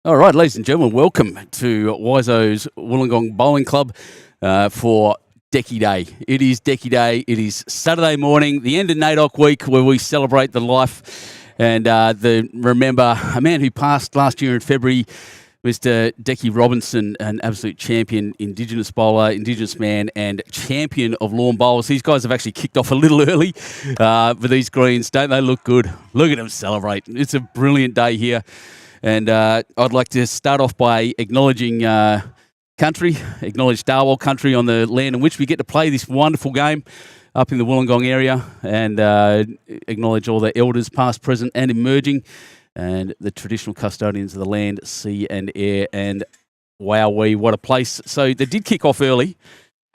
All right, ladies and gentlemen, welcome to Wiso's Wollongong Bowling Club for Decky Day. It is Decky Day. It is Saturday morning, the end of NAIDOC week, where we celebrate the life and remember a man who passed last year in February, Mr. Decky Robinson, an absolute champion, Indigenous bowler, Indigenous man, and champion of lawn bowls. These guys have actually kicked off a little early for these greens. Don't they look good? Look at them celebrate. It's a brilliant day here. And I'd like to start off by acknowledging country, acknowledge Darwell country on the land in which we get to play this wonderful game up in the Wollongong area, and acknowledge all the elders, past, present, and emerging, and the traditional custodians of the land, sea, and air. And wowee, what a place. So they did kick off early,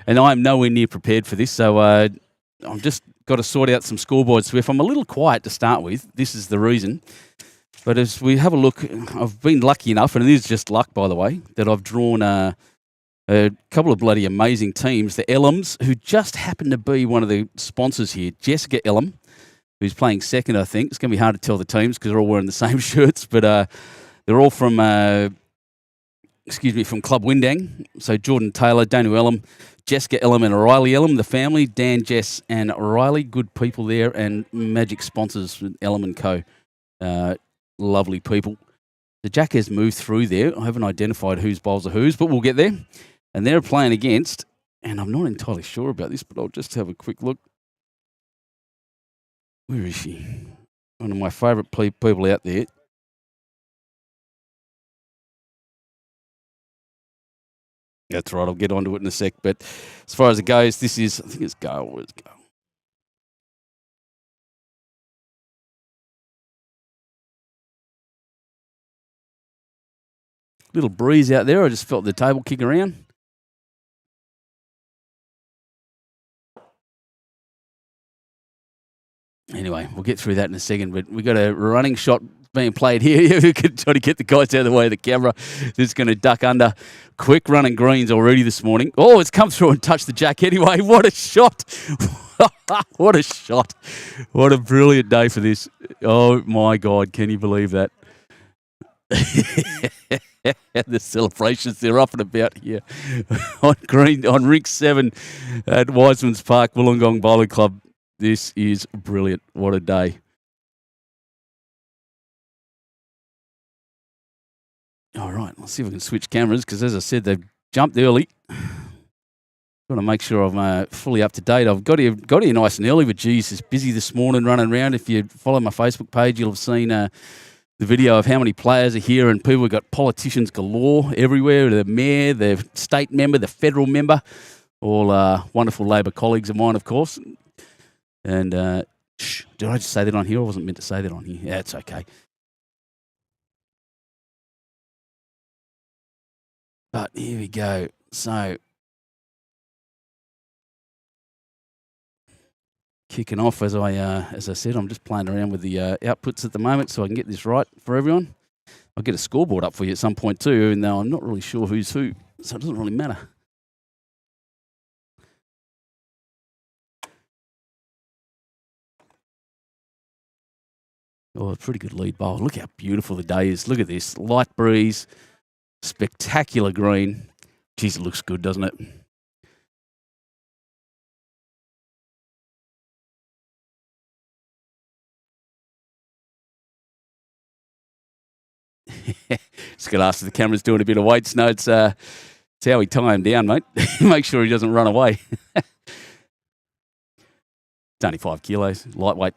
and I am nowhere near prepared for this, so I've just got to sort out some scoreboards. So if I'm a little quiet to start with, this is the reason. But as we have a look, I've been lucky enough, and it is just luck, by the way, that I've drawn a couple of bloody amazing teams. The Ellams, who just happen to be one of the sponsors here. Jessica Ellam, who's playing second, I think. It's going to be hard to tell the teams because they're all wearing the same shirts. But they're all from Club Windang. So Jordan Taylor, Danu Ellam, Jessica Ellam and Riley Ellam, the family. Dan, Jess and Riley, good people there. And magic sponsors, Ellam and Co. Lovely people. The Jack has moved through there. I haven't identified whose bowls are whose, but we'll get there. And they're playing against, and I'm not entirely sure about this, but I'll just have a quick look. Where is she? One of my favourite people out there. That's right, I'll get onto it in a sec. But as far as it goes, this is, I think it's Gail. Where's Gail? Little breeze out there. I just felt the table kick around. Anyway, we'll get through that in a second. But we got a running shot being played here. We could try to get the guys out of the way of the camera. This is going to duck under. Quick running greens already this morning. Oh, it's come through and touched the Jack anyway. What a shot. What a shot. What a brilliant day for this. Oh, my God. Can you believe that? The celebrations, they're up and about here on Rink 7 at Wisemans Park, Wollongong Bowling Club. This is brilliant. What a day. All right, let's see if we can switch cameras because, as I said, they've jumped early. Got to make sure I'm fully up to date. I've got here nice and early, but geez, it's busy this morning running around. If you follow my Facebook page, you'll have seen the video of how many players are here, and people have got politicians galore everywhere. The mayor, the state member, the federal member, all wonderful Labor colleagues of mine, of course. And did I just say that on here? I wasn't meant to say that on here. Yeah, it's okay. But here we go. So kicking off, as I said, I'm just playing around with the outputs at the moment so I can get this right for everyone. I'll get a scoreboard up for you at some point too, even though I'm not really sure who's who, so it doesn't really matter. Oh, a pretty good lead bowl. Look how beautiful the day is. Look at this. Light breeze, spectacular green. Geez, it looks good, doesn't it? Just got to ask if the camera's doing a bit of weights. No, it's how we tie him down, mate. Make sure he doesn't run away. It's only 5 kilos, lightweight.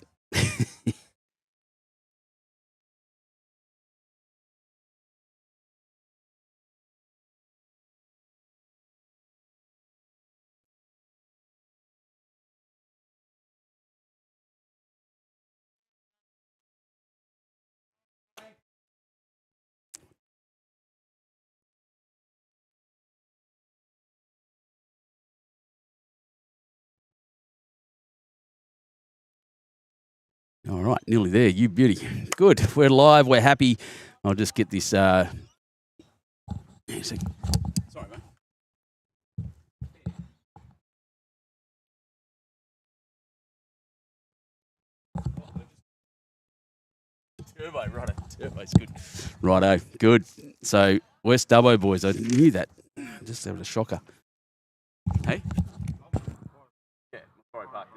All right, nearly there. You beauty. Good. We're live. We're happy. I'll just get this. Sorry, mate. Turbo, righto. Turbo's good. Righto, good. So, West Dubbo boys, I knew that. Just having a shocker. Hey? Yeah, Macquarie Park.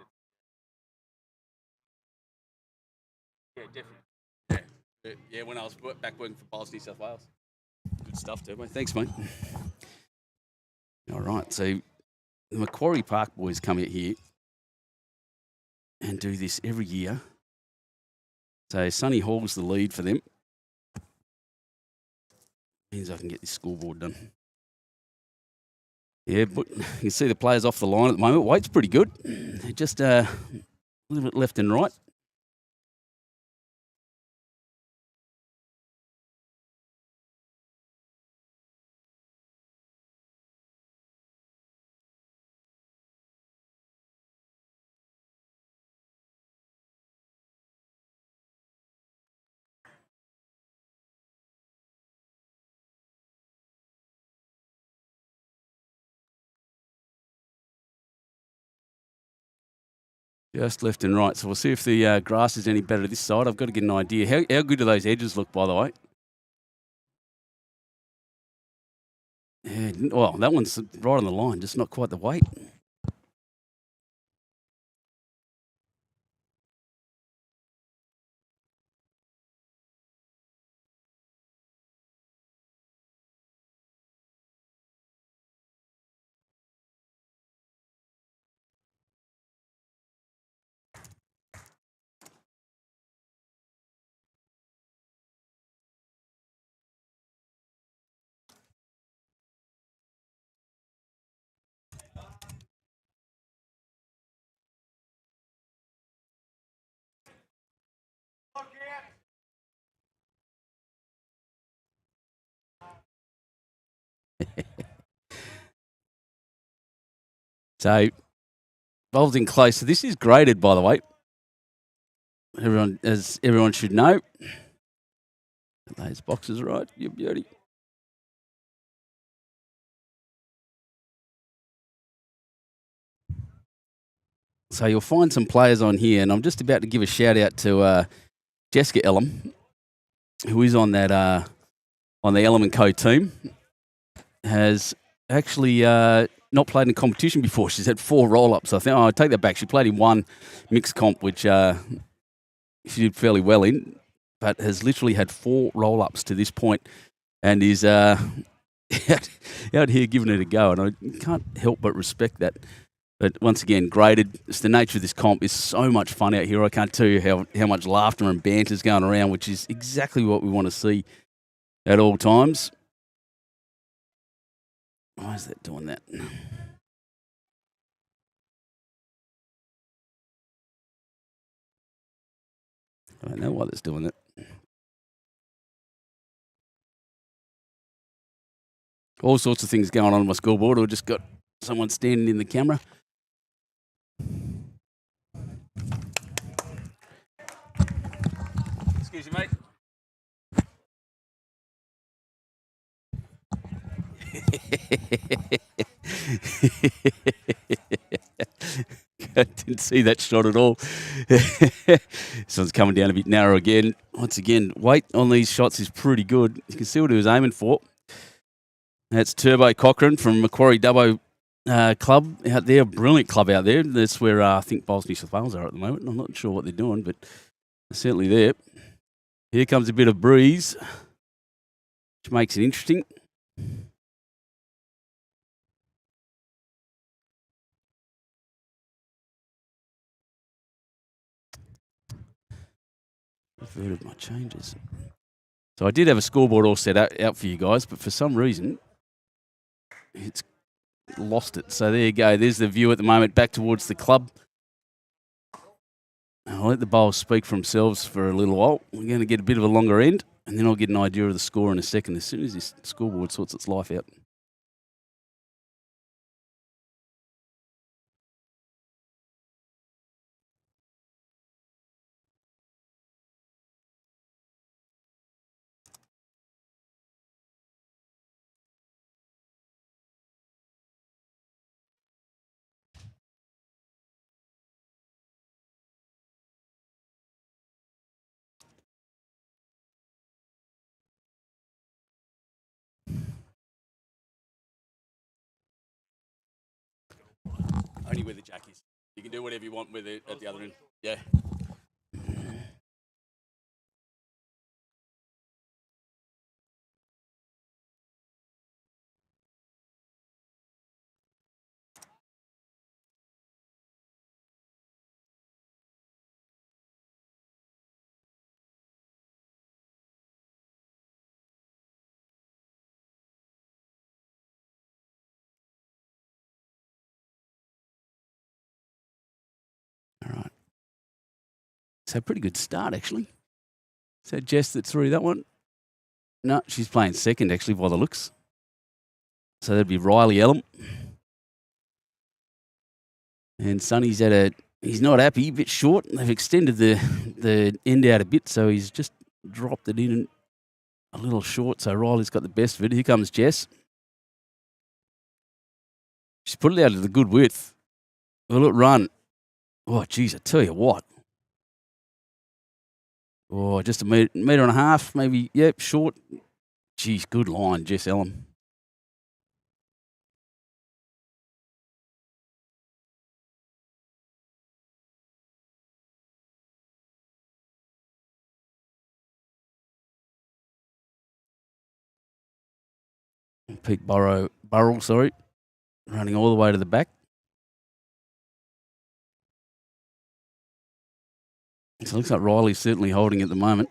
Yeah, definitely. Yeah, when I was back working for Bowls, New South Wales. Good stuff, Turbo. Thanks, mate. All right, so the Macquarie Park boys come out here and do this every year. So Sonny Hall's the lead for them. Means I can get this scoreboard done. Yeah, but you can see the players off the line at the moment. Weight's pretty good. Just a little bit left and right. Just left and right. So we'll see if the grass is any better this side. I've got to get an idea. How good do those edges look, by the way? Yeah, well, that one's right on the line, just not quite the weight. So, bowls in close. So this is graded, by the way. As everyone should know. Those boxes right, you beauty. So you'll find some players on here, and I'm just about to give a shout out to Jessica Ellum, who is on that on the Ellum & Co team. Has actually not played in a competition before. She's had 4 roll-ups. I think I take that back. She played in one mixed comp, which she did fairly well in, but has literally had 4 roll-ups to this point, and is out here giving it a go. And I can't help but respect that. But once again, graded. It's the nature of this comp. It's so much fun out here. I can't tell you how much laughter and banter is going around, which is exactly what we want to see at all times. Why is that doing that? I don't know why that's doing that. All sorts of things going on my scoreboard. I've just got someone standing in the camera. Excuse you, mate. I didn't see that shot at all. This one's coming down a bit narrow again. Once again, weight on these shots is pretty good. You can see what he was aiming for. That's Turbo Cochrane from Macquarie Dubbo Club out there. Brilliant club out there. That's where I think Bowls New South Wales are at the moment. I'm not sure what they're doing, but they're certainly there. Here comes a bit of breeze, which makes it interesting. Reverted my changes. So I did have a scoreboard all set out for you guys, but for some reason, it's lost it. So there you go. There's the view at the moment back towards the club. I'll let the bowls speak for themselves for a little while. We're going to get a bit of a longer end, and then I'll get an idea of the score in a second as soon as this scoreboard sorts its life out. Only where the jack is. You can do whatever you want with it at the other end. Yeah. All right. So pretty good start, actually. Is that Jess that threw that one? No, she's playing second, actually, by the looks. So that'd be Riley Ellum. And Sonny's he's not happy, a bit short. They've extended the end out a bit, so he's just dropped it in a little short. So Riley's got the best of it. Here comes Jess. She's put it out at the good width. Will it run? Oh, geez, I tell you what. Oh, just a metre and a half, maybe. Yep, short. Geez, good line, Jess Ellum. Pete Burrell, running all the way to the back. So it looks like Riley's certainly holding at the moment.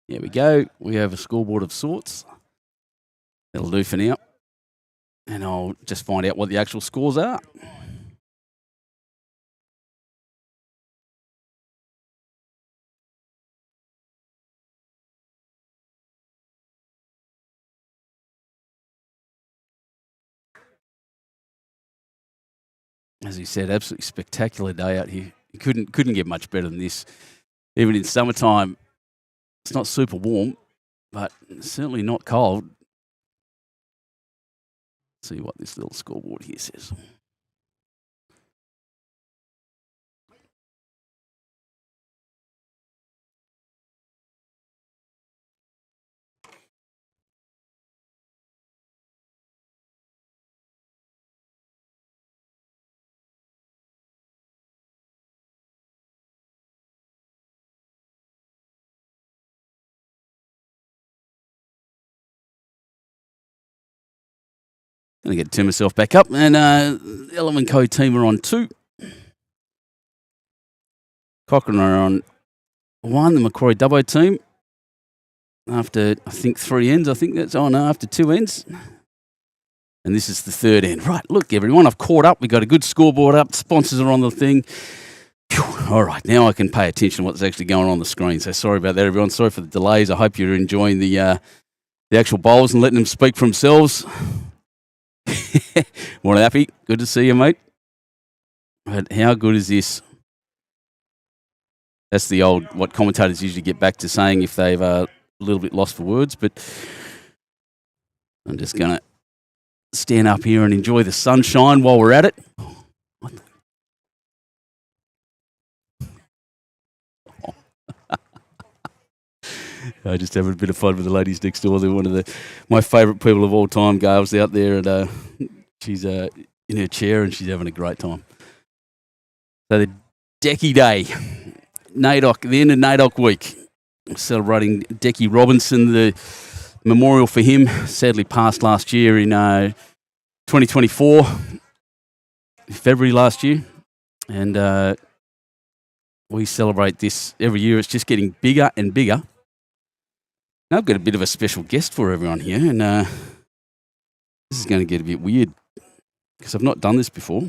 There we go. We have a scoreboard of sorts. That'll do for now. And I'll just find out what the actual scores are. As he said, absolutely spectacular day out here. You couldn't get much better than this. Even in summertime, it's not super warm, but certainly not cold. Let's see what this little scoreboard here says. Going to get to turn myself back up. And Element Co team are on 2. Cochrane are on 1, the Macquarie Dubbo team. After, I think, 3 ends. I think that's, after 2 ends. And this is the 3rd end. Right, look, everyone, I've caught up. We've got a good scoreboard up. Sponsors are on the thing. Phew. All right, now I can pay attention to what's actually going on the screen. So sorry about that, everyone. Sorry for the delays. I hope you're enjoying the actual bowls and letting them speak for themselves. Morning, Happy. Good to see you, mate. But how good is this? That's the old, what commentators usually get back to saying if they've a little bit lost for words, but I'm just going to stand up here and enjoy the sunshine while we're at it. I just having a bit of fun with the ladies next door. They're one of my favourite people of all time. Gail's out there, and she's in her chair, and she's having a great time. So the Decky Day, NAIDOC, the end of NAIDOC week, celebrating Decky Robinson, the memorial for him. Sadly passed last year in 2024, February last year, and we celebrate this every year. It's just getting bigger and bigger. I've got a bit of a special guest for everyone here, and this is going to get a bit weird because I've not done this before.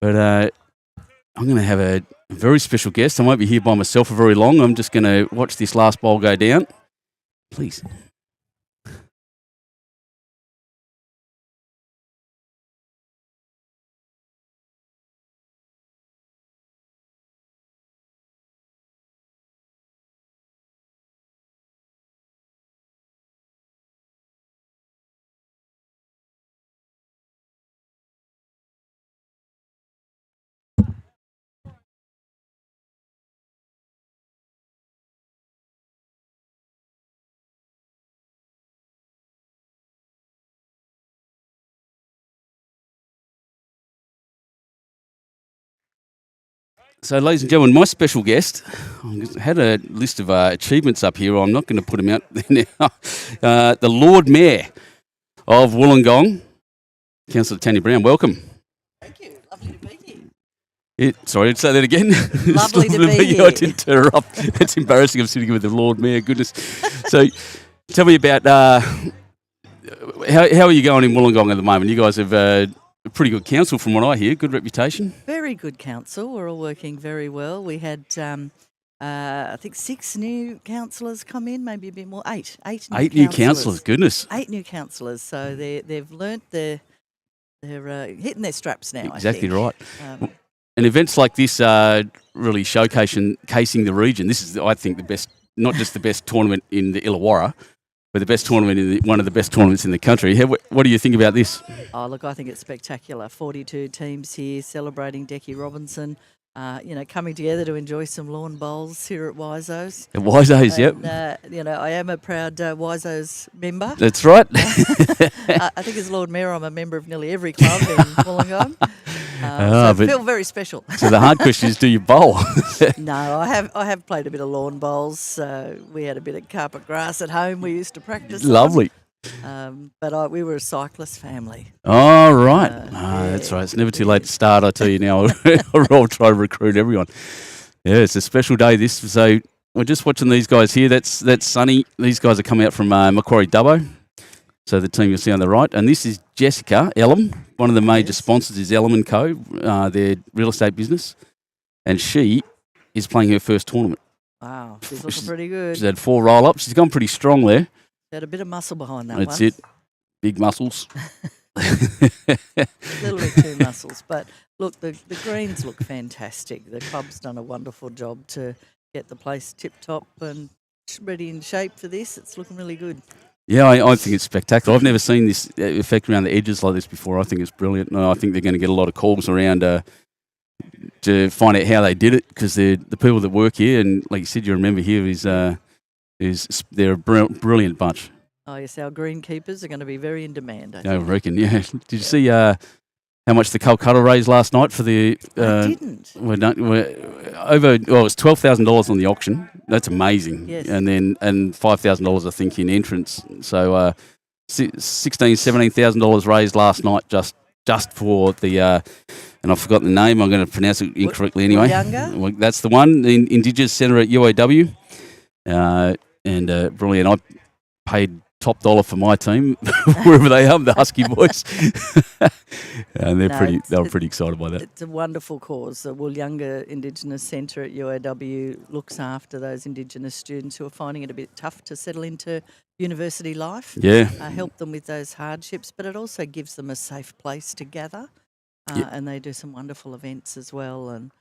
But I'm going to have a very special guest. I won't be here by myself for very long. I'm just going to watch this last bowl go down. Please. So, ladies and gentlemen, my special guest, I had a list of achievements up here. I'm not going to put them out there now. The Lord Mayor of Wollongong, Councillor Tanya Brown. Welcome. Thank you. Lovely to be here. Sorry, say that again. Lovely to be here. I didn't interrupt. It's embarrassing. I'm sitting here with the Lord Mayor. Goodness. So, tell me about how are you going in Wollongong at the moment? You guys have a pretty good council, from what I hear. Good reputation. Very good council. We're all working very well. We had, I think, 6 new councillors come in, maybe a bit more. Eight new councillors. Goodness. 8 new councillors. So they've learnt they're hitting their straps now. Exactly I think. right. And events like this are really showcasing the region. This is, I think, the best, not just the best tournament in the Illawarra, but the best tournament one of the best tournaments in the country. What do you think about this? Oh, look, I think it's spectacular. 42 teams here celebrating Decky Robinson. Coming together to enjoy some lawn bowls here at Wiseos. At Wiseos, yep. I am a proud Wiseos member. That's right. I think as Lord Mayor, I'm a member of nearly every club in Wollongong. So I feel very special. So the hard question is, do you bowl? No, I have played a bit of lawn bowls. We had a bit of carpet grass at home we used to practice. Lovely. But we were a cyclist family. Oh, right. That's right. It's never too late to start, I tell you now. I'll try to recruit everyone. Yeah, it's a special day, this. So we're just watching these guys here. That's Sunny. These guys are coming out from Macquarie Dubbo. So the team you'll see on the right. And this is Jessica Ellum. One of the major sponsors is Ellum & Co., their real estate business. And she is playing her first tournament. Wow, she's looking pretty good. She's had 4 roll-ups. She's gone pretty strong there. Had a bit of muscle behind that That's one. it. Big muscles. A little bit too muscles. But look, the greens look fantastic. The club's done a wonderful job to get the place tip-top and ready in shape for this. It's looking really good. Yeah, I think it's spectacular. I've never seen this effect around the edges like this before. I think it's brilliant. And I think they're going to get a lot of calls around to find out how they did it, because the people that work here, and like you said, you remember here, they're a brilliant bunch. Oh, yes, our greenkeepers are going to be very in demand, I think. I reckon, yeah. Did you see how much the Calcutta raised last night for the... I didn't. It was $12,000 on the auction. That's amazing. Yes. And $5,000, I think, in entrance. So $16,000-$17,000 raised last night just for the... and I've forgotten the name. I'm going to pronounce it incorrectly anyway. WOOLYUNGAH? That's the one. The Indigenous Centre at UAW. And brilliant. I paid top dollar for my team, wherever they are, the Husky boys. And they were pretty excited by that. It's a wonderful cause. The WOOLYUNGAH Indigenous Centre at UAW looks after those Indigenous students who are finding it a bit tough to settle into university life. Yeah. Help them with those hardships, but it also gives them a safe place to gather. And they do some wonderful events as well, and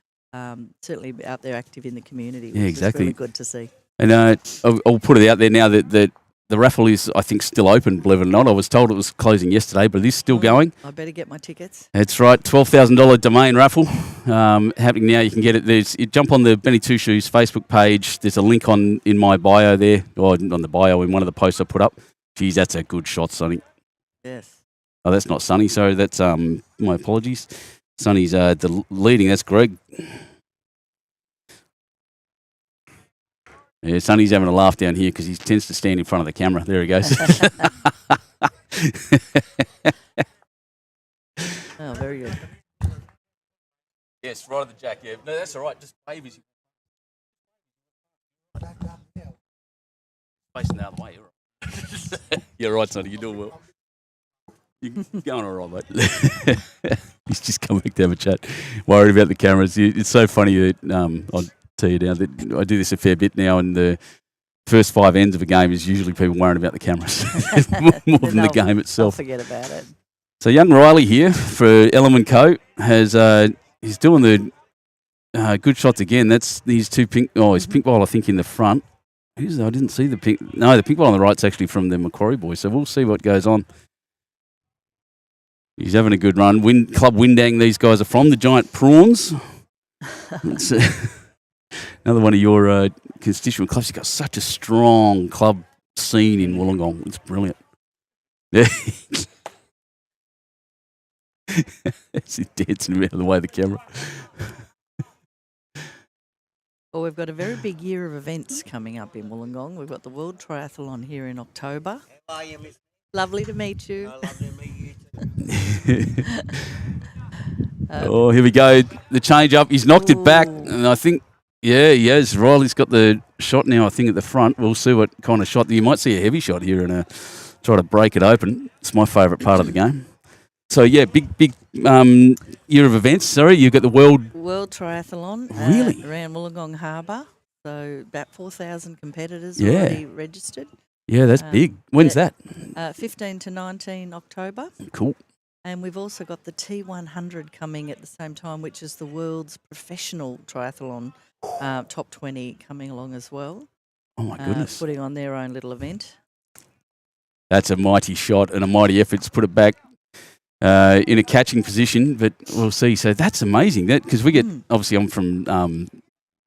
certainly out there active in the community, which is really good to see. And I'll put it out there now that the raffle is, I think, still open, believe it or not. I was told it was closing yesterday, but it is still going. I better get my tickets. That's right, $12,000 domain raffle happening now. You can get it. You jump on the Benny Two Shoes Facebook page. There's a link in my bio there, or on the bio in one of the posts I put up. Geez, that's a good shot, Sonny. Yes. Oh, that's not Sonny. Sorry, that's my apologies. Sonny's leading. That's Greg. Yeah, Sonny's having a laugh down here because he tends to stand in front of the camera. There he goes. Oh, very good. Yes, right at the jack. Yeah, no, that's all right. Just wave as you. Facing the other way. You're right. You're right, Sonny. You're doing well. You're going all right, mate. He's just come back to have a chat. Worried about the cameras. It's so funny that I'll tell you now that I do this a fair bit now, and the first 5 ends of a game is usually people worrying about the cameras more than the game itself. Forget about it. So young Riley here for Ellum & Co. He's doing the good shots again. That's these 2 pink. Oh, his pink ball I think in the front. I didn't see the pink. No, the pink ball on the right's actually from the Macquarie boys. So we'll see what goes on. He's having a good run. Club Windang, these guys are from the Giant Prawns. It's another one of your constituent clubs. You've got such a strong club scene in Wollongong. It's brilliant. Yeah. He's dancing around the way of the camera. Well, we've got a very big year of events coming up in Wollongong. We've got the World Triathlon here in October. How are you, Miss? Lovely to meet you. Lovely to meet you too. Oh, here we go. The change up. He's knocked it back. Ooh. And I think, yeah, he has. Riley's got the shot now, I think, at the front. We'll see what kind of shot. You might see a heavy shot here and try to break it open. It's my favourite part of the game. So, yeah, big year of events. Sorry, you've got the World Triathlon Really? around Wollongong Harbour. So about 4,000 competitors Yeah. already registered. Yeah, that's big. When's that? 15 to 19 October. Cool. And we've also got the T100 coming at the same time, which is the world's professional triathlon top 20 coming along as well. Oh, my goodness. Putting on their own little event. That's a mighty shot and a mighty effort to put it back in a catching position, but we'll see. So that's amazing. That because we get obviously I'm from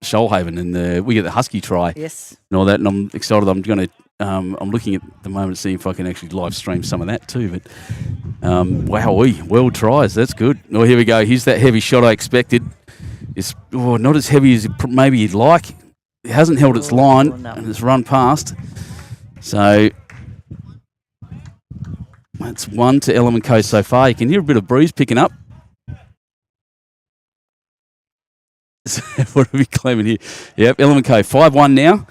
Shoalhaven and we get the Husky try Yes. and all that, and I'm excited. I'm going to I'm looking at the moment to see if I can actually live stream some of that too. But wowee, world tries. That's good. Oh, here we go. Here's that heavy shot I expected. It's not as heavy as maybe you'd like. It hasn't held its line no. and it's run past. So that's 1 to Element Co so far. You can hear a bit of breeze picking up. So what are we claiming here? Yep, Element Co 5-1 now.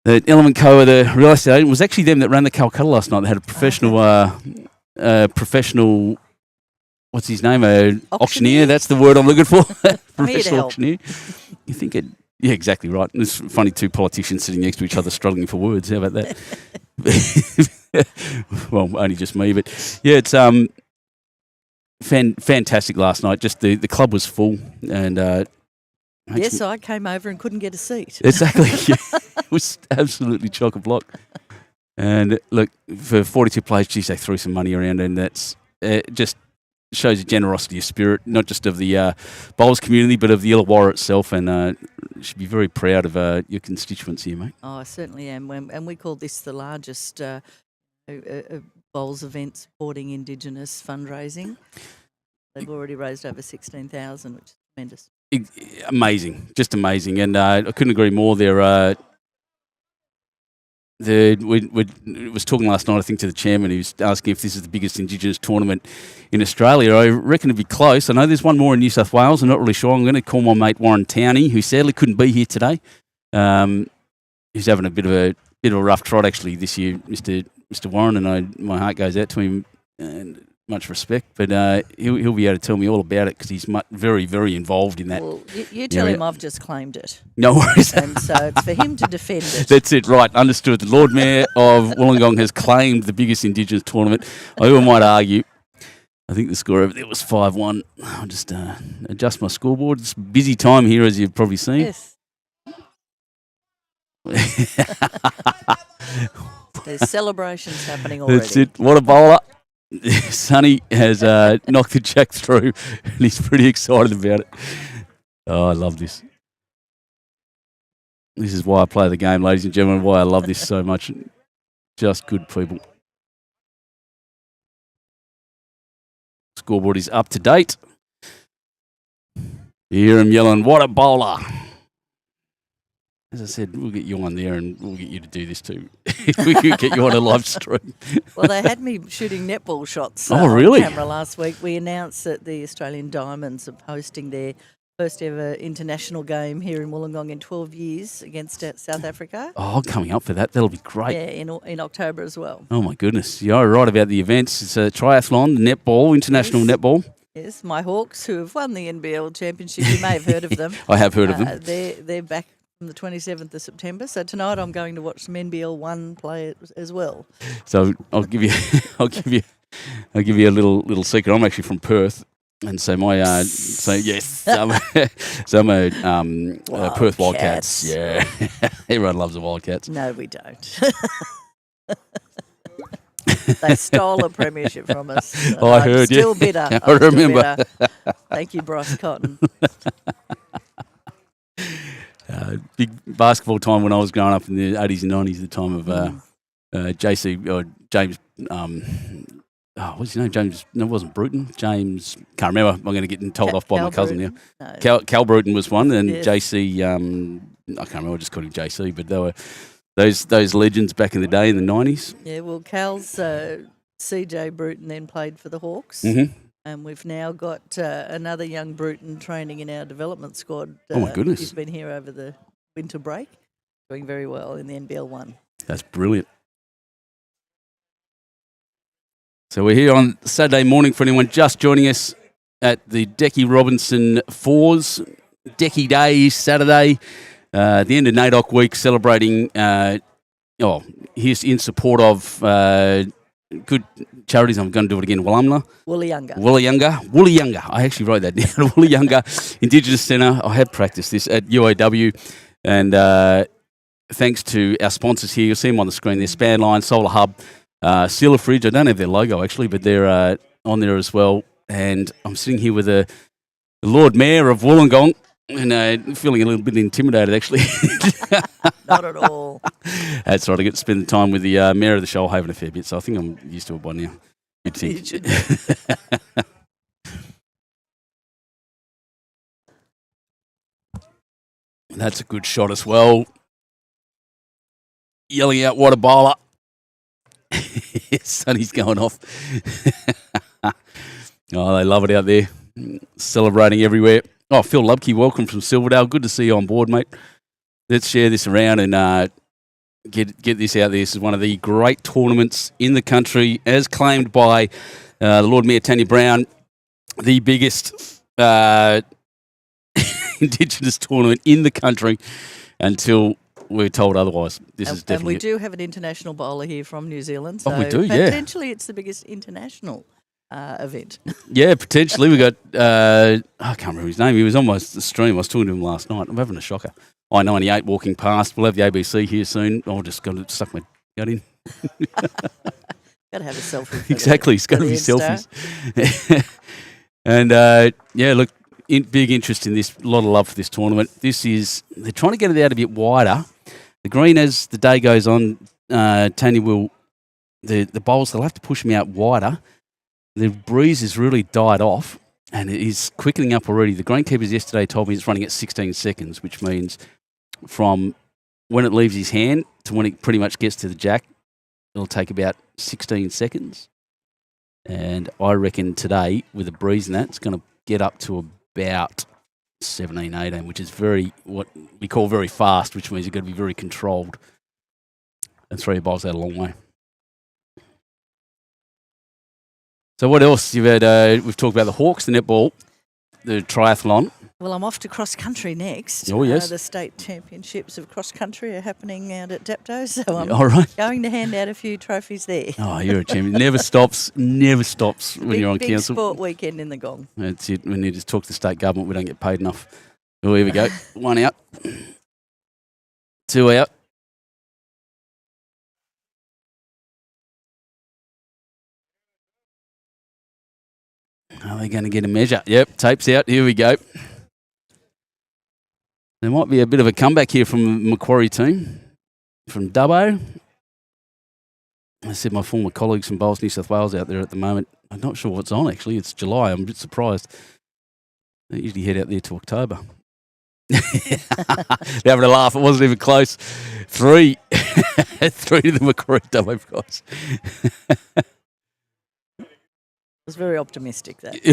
The Element Co are the real estate agent. It was actually them that ran the Calcutta last night. They had a professional, what's his name? Auctioneer. That's the word I'm looking for. Professional auctioneer. You think it? Yeah, exactly right. And it's funny, two politicians sitting next to each other struggling for words. How about that? Well, only just me, but yeah, it's fantastic last night. Just the club was full, and yes, I came over and couldn't get a seat. Exactly, yeah. It was absolutely chock-a-block. And look, for 42 players, geez, they threw some money around, and that's just shows the generosity of spirit, not just of the bowls community, but of the Illawarra itself, and you should be very proud of your constituents here, mate. Oh, I certainly am. And we call this the largest bowls event supporting Indigenous fundraising. They've already raised over 16,000, which is tremendous. Amazing, just amazing. And I couldn't agree more. We was talking last night, I think, to the chairman, who's asking if this is the biggest Indigenous tournament in Australia. I reckon it'd be close. I know there's one more in New South Wales. I'm not really sure. I'm going to call my mate Warren Towney, who sadly couldn't be here today. He's having a bit of a rough trot actually this year, Mr. Warren, and my heart goes out to him, and much respect. But he'll be able to tell me all about it because he's very, very involved in that. Well, you tell him I've just claimed it. No worries. And so it's for him to defend it. That's it, right. Understood. The Lord Mayor of Wollongong has claimed the biggest Indigenous tournament. I might argue. I think the score over there was 5-1. I'll just adjust my scoreboard. It's a busy time here, as you've probably seen. Yes. There's celebrations happening already. That's it. What a bowler. Sonny has knocked the jack through, and he's pretty excited about it. Oh, I love this. This is why I play the game, ladies and gentlemen, why I love this so much. Just good people. Scoreboard is up to date. You hear him yelling, what a bowler. As I said, we'll get you on there and we'll get you to do this too. We could get you on a live stream. Well, they had me shooting netball shots really? on camera last week. We announced that the Australian Diamonds are hosting their first ever international game here in Wollongong in 12 years against South Africa. Oh, coming up for that. That'll be great. Yeah, in October as well. Oh, my goodness. You're right about the events. It's a triathlon, netball, international netball. Yes, my Hawks, who have won the NBL Championship, you may have heard of them. I have heard of them. They're back from the 27th of September. So tonight I'm going to watch some NBL 1 play as well. So I'll give you a little secret. I'm actually from Perth. And so I'm a Perth Wildcats. Yeah, everyone loves the Wildcats. No, we don't. They stole a premiership from us. Oh, I heard. Still bitter. I remember. Thank you, Bryce Cotton. Big basketball time when I was growing up in the 80s and 90s. The time of James what's his name? James? No, it wasn't Bruton. James. Can't remember. I'm going to get told off by my Cal cousin Bruton? now. No. Cal Bruton was one, and Yes. JC. I can't remember. I just called him JC, but they were those legends back in the day in the 90s. Yeah, well, Cal's CJ Bruton then played for the Hawks. Mm-hmm. And we've now got another young Bruton training in our development squad. Oh, my goodness. He's been here over the winter break, doing very well in the NBL 1. That's brilliant. So we're here on Saturday morning for anyone just joining us at the Decky Robinson Fours. Decky Day, Saturday, the end of NAIDOC week, celebrating, here's in support of good charities. I'm going to do it again. Woollyungah. I actually wrote that down. Woollyungah Indigenous Centre. I have practiced this at UAW. And thanks to our sponsors here. You'll see them on the screen there. Spanline, Solar Hub, Sealer Fridge. I don't have their logo, actually, but they're on there as well. And I'm sitting here with the Lord Mayor of Wollongong. And feeling a little bit intimidated, actually. Not at all. That's right. I get to spend the time with the Mayor of the Shoalhaven a fair bit, so I think I'm used to it by now. You'd think. You should be. That's a good shot as well. Yelling out, what a bowler. Sonny's going off. Oh, they love it out there. Celebrating everywhere. Oh, Phil Lubke, welcome from Silverdale. Good to see you on board, mate. Let's share this around and get this out there. This is one of the great tournaments in the country, as claimed by the Lord Mayor Tanya Brown, the biggest Indigenous tournament in the country until we're told otherwise. This is And definitely we do have an international bowler here from New Zealand. So Oh, we do, yeah. potentially it's the biggest international event. Yeah, potentially. We got, I can't remember his name. He was on my stream. I was talking to him last night. I'm having a shocker. I-98 walking past. We'll have the ABC here soon. I'll just got to suck my gut in. Got to have a selfie. For Exactly. It's going to be selfies. And, look, big interest in this. A lot of love for this tournament. They're trying to get it out a bit wider. The green, as the day goes on, Tony will, the bowls, they'll have to push them out wider. The breeze has really died off, and it is quickening up already. The greenkeepers yesterday told me it's running at 16 seconds, which means from when it leaves his hand to when it pretty much gets to the jack, it'll take about 16 seconds. And I reckon today, with the breeze and that, it's going to get up to about 17, 18, which is what we call very fast, which means you've got to be very controlled. And throw your bowls out a long way. So what else? You've had? We've talked about the Hawks, the netball, the triathlon. Well, I'm off to cross country next. Oh, yes. The state championships of cross country are happening out at Dapto, so I'm All right. going to hand out a few trophies there. Oh, you're a champion. Never stops when you're on big council. sport weekend in the Gong. That's it. We need to talk to the state government. We don't get paid enough. Oh, here we go. One out. Two out. Are they going to get a measure? Yep, tape's out. Here we go. There might be a bit of a comeback here from the Macquarie team, from Dubbo. I said my former colleagues from Bowls, New South Wales out there at the moment. I'm not sure what's on, actually. It's July. I'm a bit surprised. They usually head out there to October. They're having a laugh. It wasn't even close. 3. 3 to the Macquarie Dubbo guys. I was very optimistic that.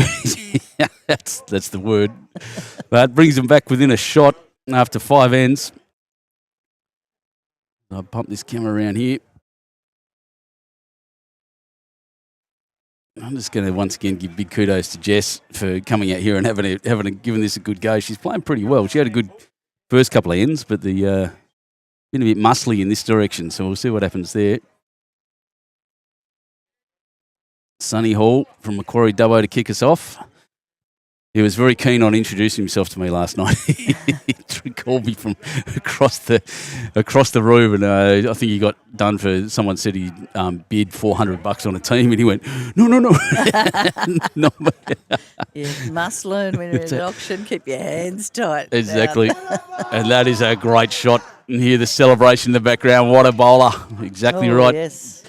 Yeah, that's the word. But brings them back within a shot after 5 ends. I'll pump this camera around here. I'm just going to once again give big kudos to Jess for coming out here and giving this a good go. She's playing pretty well. She had a good first couple of ends, but been a bit muscly in this direction, so we'll see what happens there. Sonny Hall from Macquarie Dubbo to kick us off. He was very keen on introducing himself to me last night. He called me from across the room, and I think he got done for. Someone said he bid $400 on a team, and he went, no. No. You must learn when you're at an auction. Keep your hands tight. Exactly, and that is a great shot. And hear the celebration in the background. What a bowler! Exactly right. Yes.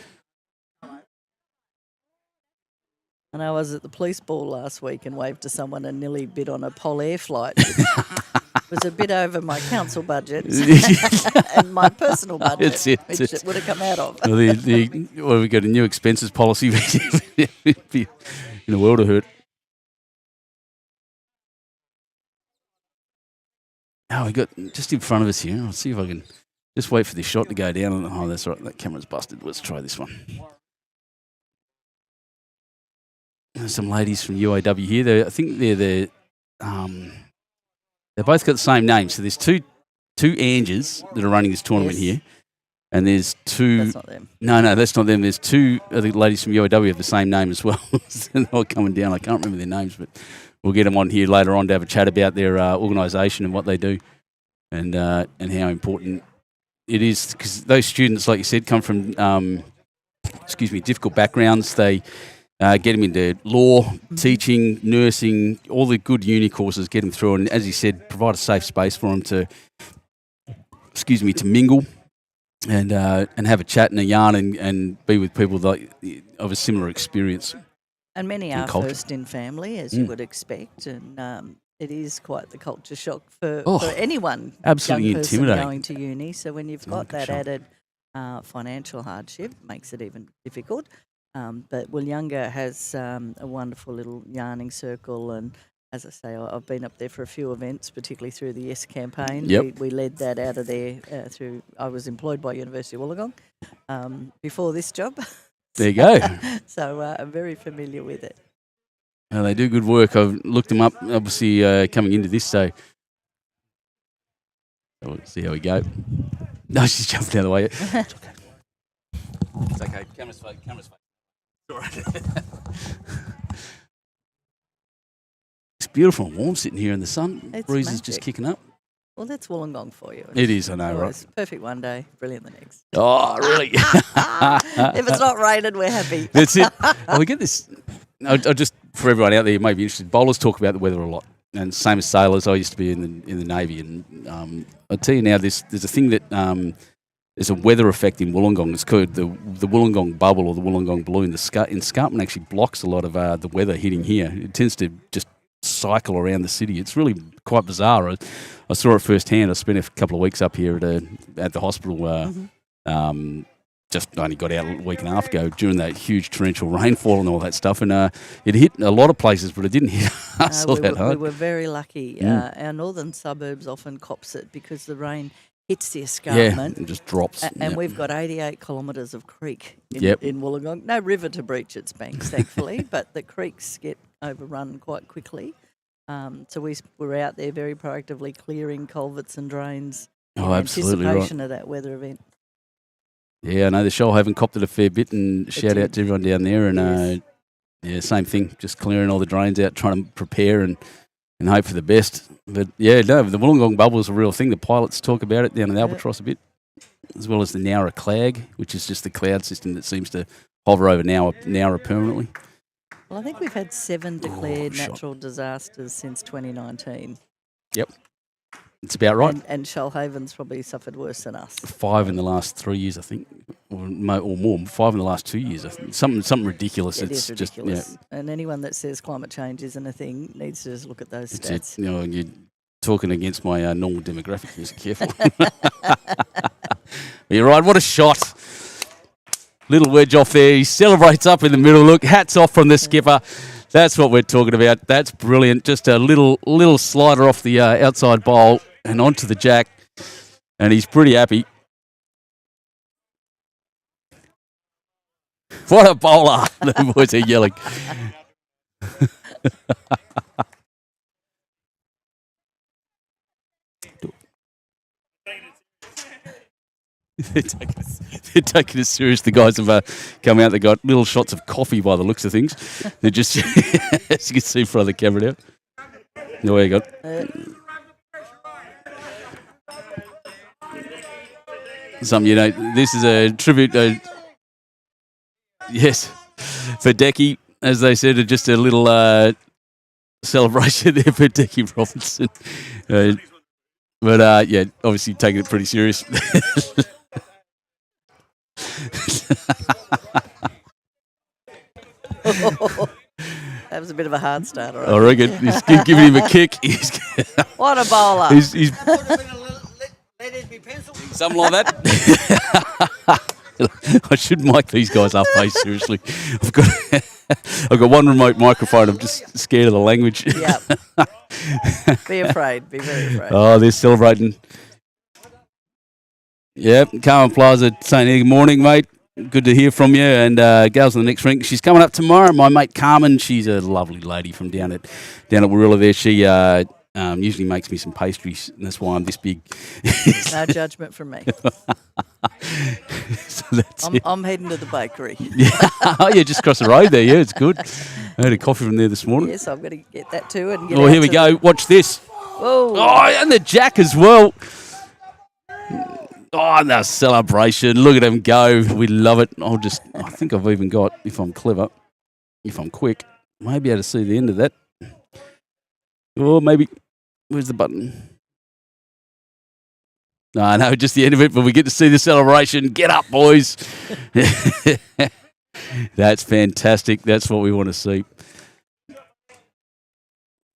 And I was at the police ball last week and waved to someone and nearly bid on a Pol Air flight. It was a bit over my council budget and my personal budget, which it would have come out of. Well, we've got a new expenses policy. It'd be in a world of hurt. Oh, we got just in front of us here. I'll see if I can just wait for this shot to go down. Oh, that's right. That camera's busted. Let's try this one. There's some ladies from UAW here. I think they're they both got the same name. So there's two Angers that are running this tournament here, and there's two. That's not them. No, that's not them. There's two other ladies from UAW have the same name as well. They're all coming down. I can't remember their names, but we'll get them on here later on to have a chat about their organisation and what they do, and how important it is, because those students, like you said, come from difficult backgrounds. They get them into law, teaching, nursing, all the good uni courses, get them through, and as you said, provide a safe space for them to mingle and have a chat and a yarn and be with people of a similar experience. And many are culture. first in family, as you would expect, and it is quite the culture shock for anyone. Absolutely young person intimidating. going to uni. So when you've got that added financial hardship, makes it even difficult. But WOOLYUNGAH has a wonderful little yarning circle, and as I say, I've been up there for a few events, particularly through the Yes campaign. Yep. We led that out of there through. I was employed by University of Wollongong before this job. There you go. So I'm very familiar with it. Well, they do good work. I've looked them up, obviously, coming into this, so we'll see how we go. No, she's jumping out of the way. It's okay. It's okay. Camera's fake. It's all right. It's beautiful and warm sitting here in the sun. It's Breeze is magic. just kicking up. Well, that's Wollongong for you. It is, I know, right? Always perfect one day, brilliant the next. Oh, really? If it's not raining, we're happy. That's it. Oh, we get this. I just, for everyone out there who may be interested, bowlers talk about the weather a lot, and same as sailors. I used to be in the Navy, and I'll tell you now, there's a thing that there's a weather effect in Wollongong. It's called the Wollongong bubble or the Wollongong balloon. Escarpment actually blocks a lot of the weather hitting here. It tends to just cycle around the city. It's really quite bizarre. I saw it firsthand. I spent a couple of weeks up here at the hospital. Just only got out a week and a half ago during that huge torrential rainfall and all that stuff, and it hit a lot of places, but it didn't hit us all that hard. We were very lucky. Our northern suburbs often cops it because the rain hits the escarpment. Yeah, it just drops. And we've got 88 kilometres of creek in Wollongong. No river to breach its banks, thankfully, but the creeks get overrun quite quickly. So we're out there very proactively clearing culverts and drains in anticipation of that weather event. Yeah, I know the Shoalhaven copped it a fair bit, and shout out to everyone down there. And same thing, just clearing all the drains out, trying to prepare and hope for the best. But yeah, no, the Wollongong bubble is a real thing. The pilots talk about it down in Albatross a bit, as well as the Nowra Clag, which is just the cloud system that seems to hover over Nowra permanently. Well, I think we've had 7 declared natural disasters since 2019. Yep. It's about right. And Shoalhaven's probably suffered worse than us. 5 in the last 3 years, I think, or more. 5 in the last 2 years. I think. Something ridiculous. It's ridiculous. Just, and anyone that says climate change isn't a thing needs to just look at those stats. You're talking against my normal demographic. Just careful. You're right. What a shot. Little wedge off there. He celebrates up in the middle. Look, hats off from the skipper. That's what we're talking about. That's brilliant. Just a little slider off the outside bowl and onto the jack. And he's pretty happy. What a bowler. The boys are yelling. They're taking it serious. The guys have come out. They got little shots of coffee by the looks of things. They're just, as you can see from the camera now. There you go. Something this is a tribute. Yes, for Decky, as they said, just a little celebration there for Decky Robinson. But obviously taking it pretty serious. That was a bit of a hard starter. I reckon he's giving him a kick. What a bowler. He's That would have been a little, let it be pencil. something like that. I should mic these guys up, hey, seriously. I've got one remote microphone. I'm just scared of the language. Yep. Be afraid. Be very afraid. Oh, they're celebrating. Yep, Carmen Plaza saying good morning, mate. Good to hear from you. And girls in the next rink. She's coming up tomorrow. My mate Carmen, she's a lovely lady from down at Warilla there. She usually makes me some pastries, and that's why I'm this big. No judgment from me. So that's it. I'm heading to the bakery. Yeah. Oh, yeah, just across the road there. Yeah, it's good. I had a coffee from there this morning. Yes, I've got to get that too. And get Oh, out here we to go. Watch this. Whoa. Oh, and the jack as well. Oh, and the celebration. Look at him go. We love it. I think I've even got, if I'm clever, if I'm quick, maybe able to see the end of that. Or maybe, where's the button? No, just the end of it, but we get to see the celebration. Get up, boys. That's fantastic. That's what we want to see.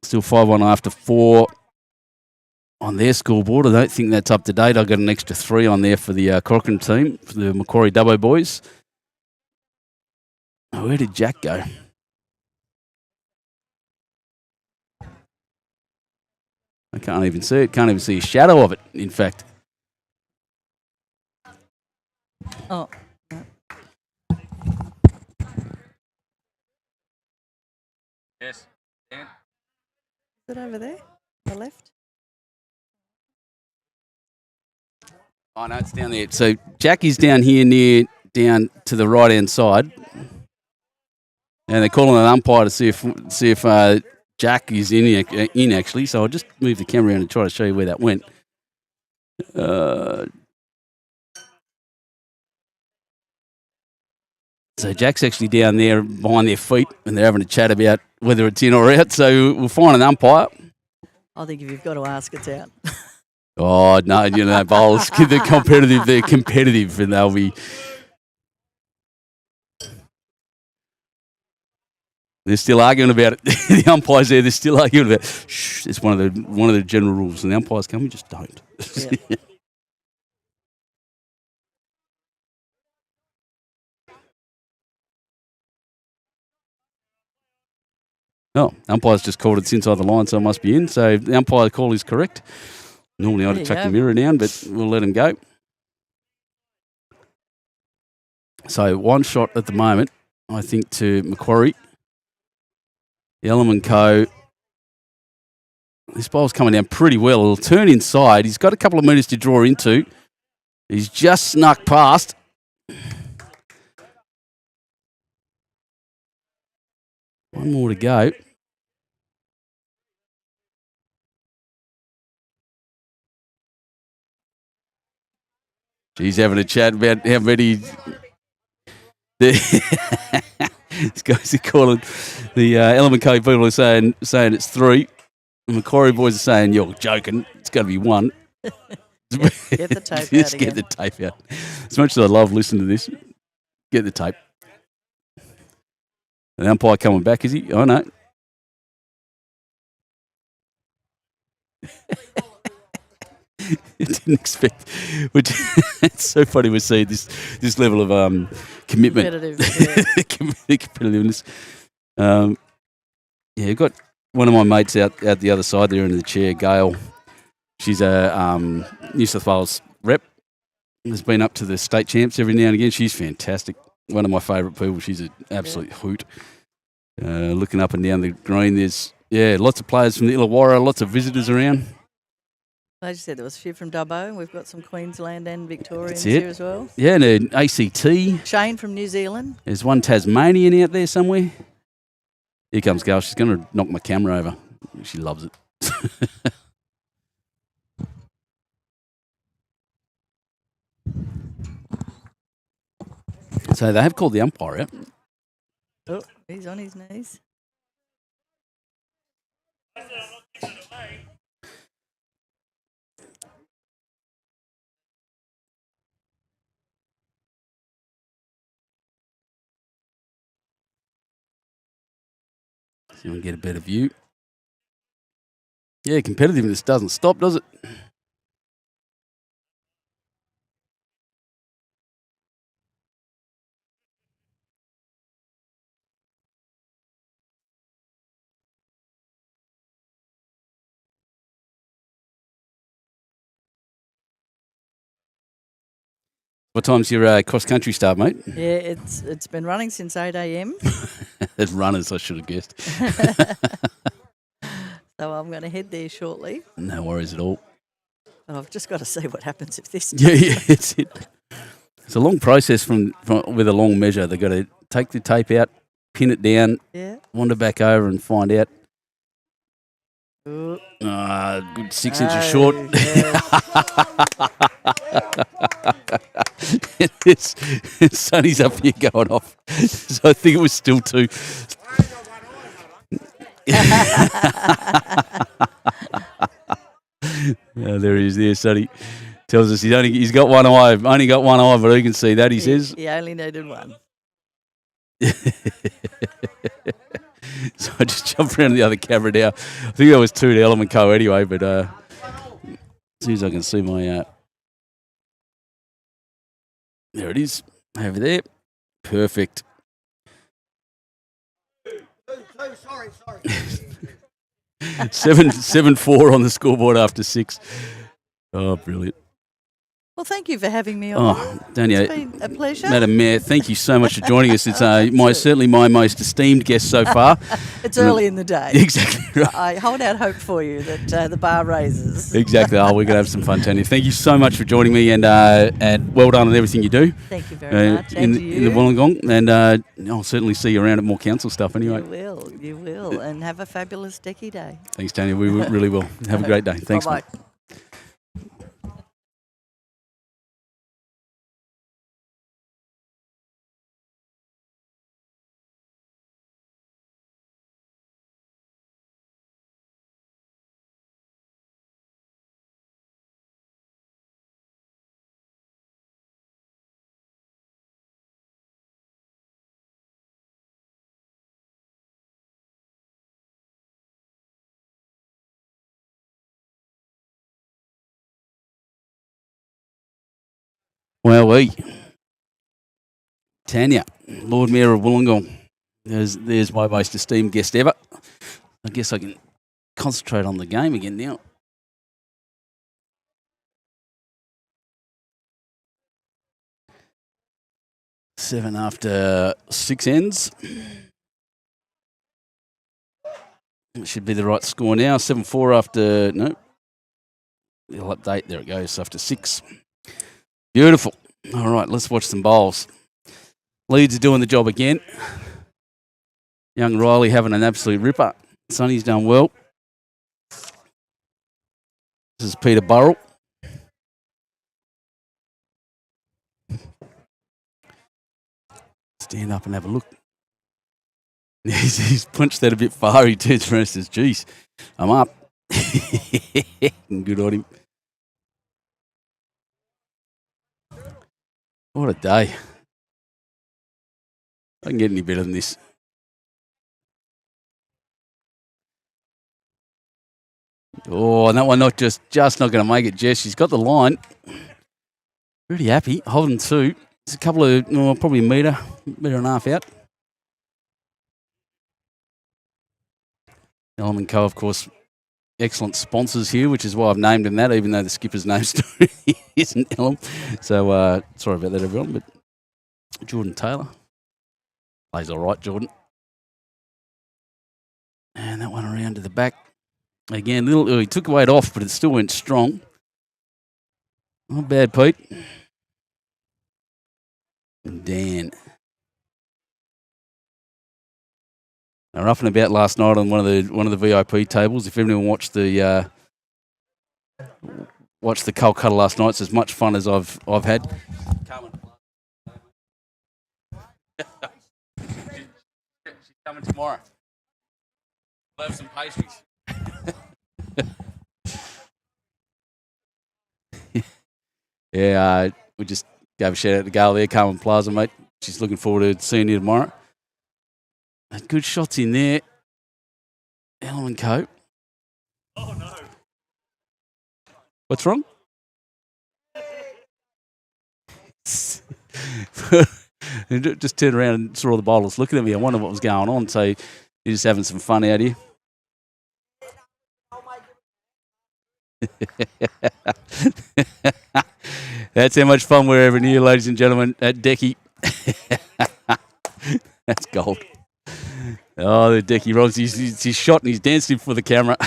Still 5-1 after 4 on their scoreboard. I don't think that's up to date. I got an extra 3 on there for the Cochrane team, for the Macquarie Dubbo boys. Oh, where did Jack go? I can't even see it. Can't even see a shadow of it, in fact. Oh. Yes. Dan? Is it over there? The left? Oh, no, it's down there. So Jackie's down here down to the right-hand side. And they're calling an umpire to see if Jack is in actually. So I'll just move the camera around and try to show you where that went. So Jack's actually down there behind their feet, and they're having a chat about whether it's in or out. So we'll find an umpire. I think if you've got to ask, it's out. Oh, no, bowlers, they're competitive, and they'll be... They're still arguing about it. The umpires there, they're still arguing about it. Shh, it's one of the general rules. And the umpires come, we just don't. Yeah. Oh, umpire's just called it's inside the line, so it must be in. So the umpire call is correct. Normally I'd have chucked the mirror down, but we'll let him go. So one shot at the moment, I think, to Macquarie. The Element Co. This bowl's coming down pretty well. It'll turn inside. He's got a couple of metres to draw into. He's just snuck past. One more to go. He's having a chat about how many... These guys are calling... The Element Co people are saying it's 3. The Macquarie boys are saying, you're joking. It's going to be 1. Get the tape Just out get again. the tape out. As much as I love listening to this, get the tape. The umpire coming back, is he? Oh, no. Didn't expect. Which it's so funny we see this level of commitment, competitiveness. Yeah, got one of my mates out the other side there in the chair, Gail. She's a New South Wales rep. Has been up to the state champs every now and again. She's fantastic. One of my favourite people. She's an absolute hoot. Looking up and down the green, there's lots of players from the Illawarra, lots of visitors around. I just said there was a few from Dubbo, and we've got some Queensland and Victorians That's it. here as well. Yeah, and an ACT. Shane from New Zealand. There's one Tasmanian out there somewhere. Here comes Gail. She's going to knock my camera over. She loves it. So they have called the umpire out. Oh, he's on his knees. So you want to get a better view. Yeah, competitiveness doesn't stop, does it? What time's your cross-country start, mate? Yeah, it's been running since 8 a.m. As runners, I should have guessed. So I'm going to head there shortly. No worries at all. But I've just got to see what happens if this. Yeah, it's it. It's a long process from with a long measure. They've got to take the tape out, pin it down, wander back over and find out. Ooh. Good 6 inches short. Yeah. Sonny's up here going off. So I think it was still 2. There he is there, Sonny. Tells us he's got one eye. Only got one eye, but who can see that, he says. He only needed one. So I just jumped around the other camera now. I think that was 2 to Element Co anyway, but as soon as I can see my... there it is, over there. Perfect. Sorry. 7-4 on the scoreboard after 6. Oh, brilliant. Well, thank you for having me on. Oh, Dania, It's been a pleasure. Madam Mayor, thank you so much for joining us. It's certainly my most esteemed guest so far. It's early in the day. Exactly right. I hold out hope for you that the bar raises. Exactly. Oh, we're going to have some fun, Tanya. Thank you so much for joining me, and well done on everything you do. Thank you very much. In the Wollongong, and I'll certainly see you around at more council stuff anyway. You will, and have a fabulous Decky day. Thanks, Tanya. We really will. Have a great day. Thanks, Bye-bye. mate. Well, Tanya, Lord Mayor of Wollongong. There's my most esteemed guest ever. I guess I can concentrate on the game again now. Seven after 6 ends. It should be the right score now. 7-4 after, no. It'll update. There it goes, after 6. Beautiful. All right, let's watch some bowls. Leeds are doing the job again. Young Riley having an absolute ripper. Sonny's done well. This is Peter Burrell. Stand up and have a look. He's punched that a bit far. He turns around and says, geez, I'm up. Good on him. What a day. I can get any better than this. Oh, and that one just not going to make it, Jess. She's got the line. Pretty happy. Holding 2. It's a couple of, probably a metre and a half out. Element Co, of course, excellent sponsors here, which is why I've named him that, even though the skipper's name isn't Elam. So sorry about that, everyone. But Jordan Taylor plays all right, Jordan. And that one around to the back. Again, he took weight off, but it still went strong. Not bad, Pete. And Dan. They were up and about last night on one of the VIP tables. If anyone watched the Calcutta last night, it's as much fun as I've had. She's coming tomorrow. We'll have some pastries. Yeah, we just gave a shout out to Gail there, Carmen Plaza, mate. She's looking forward to seeing you tomorrow. Good shots in there. Ellen Co. Oh, no. What's wrong? Just turned around and saw all the bowlers looking at me. I wondered what was going on. So you're just having some fun out here. That's how much fun we're having here, ladies and gentlemen, at Decky. That's gold. Oh, the Decky Robs. He's shot and he's dancing for the camera.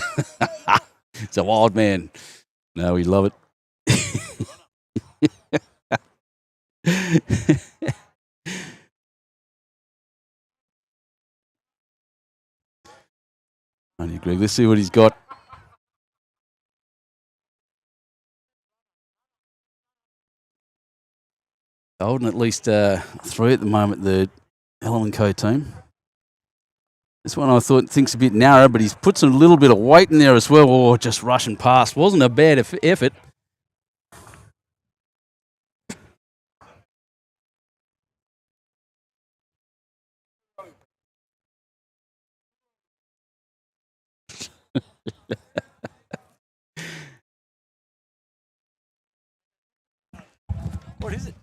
It's a wild man. No, we love it. Only Greg. Let's see what he's got. Holding at least 3 at the moment, the Ellen Co team. This one I thought thinks a bit narrow, but he's put some little bit of weight in there as well. Oh, just rushing past. Wasn't a bad effort. What is it?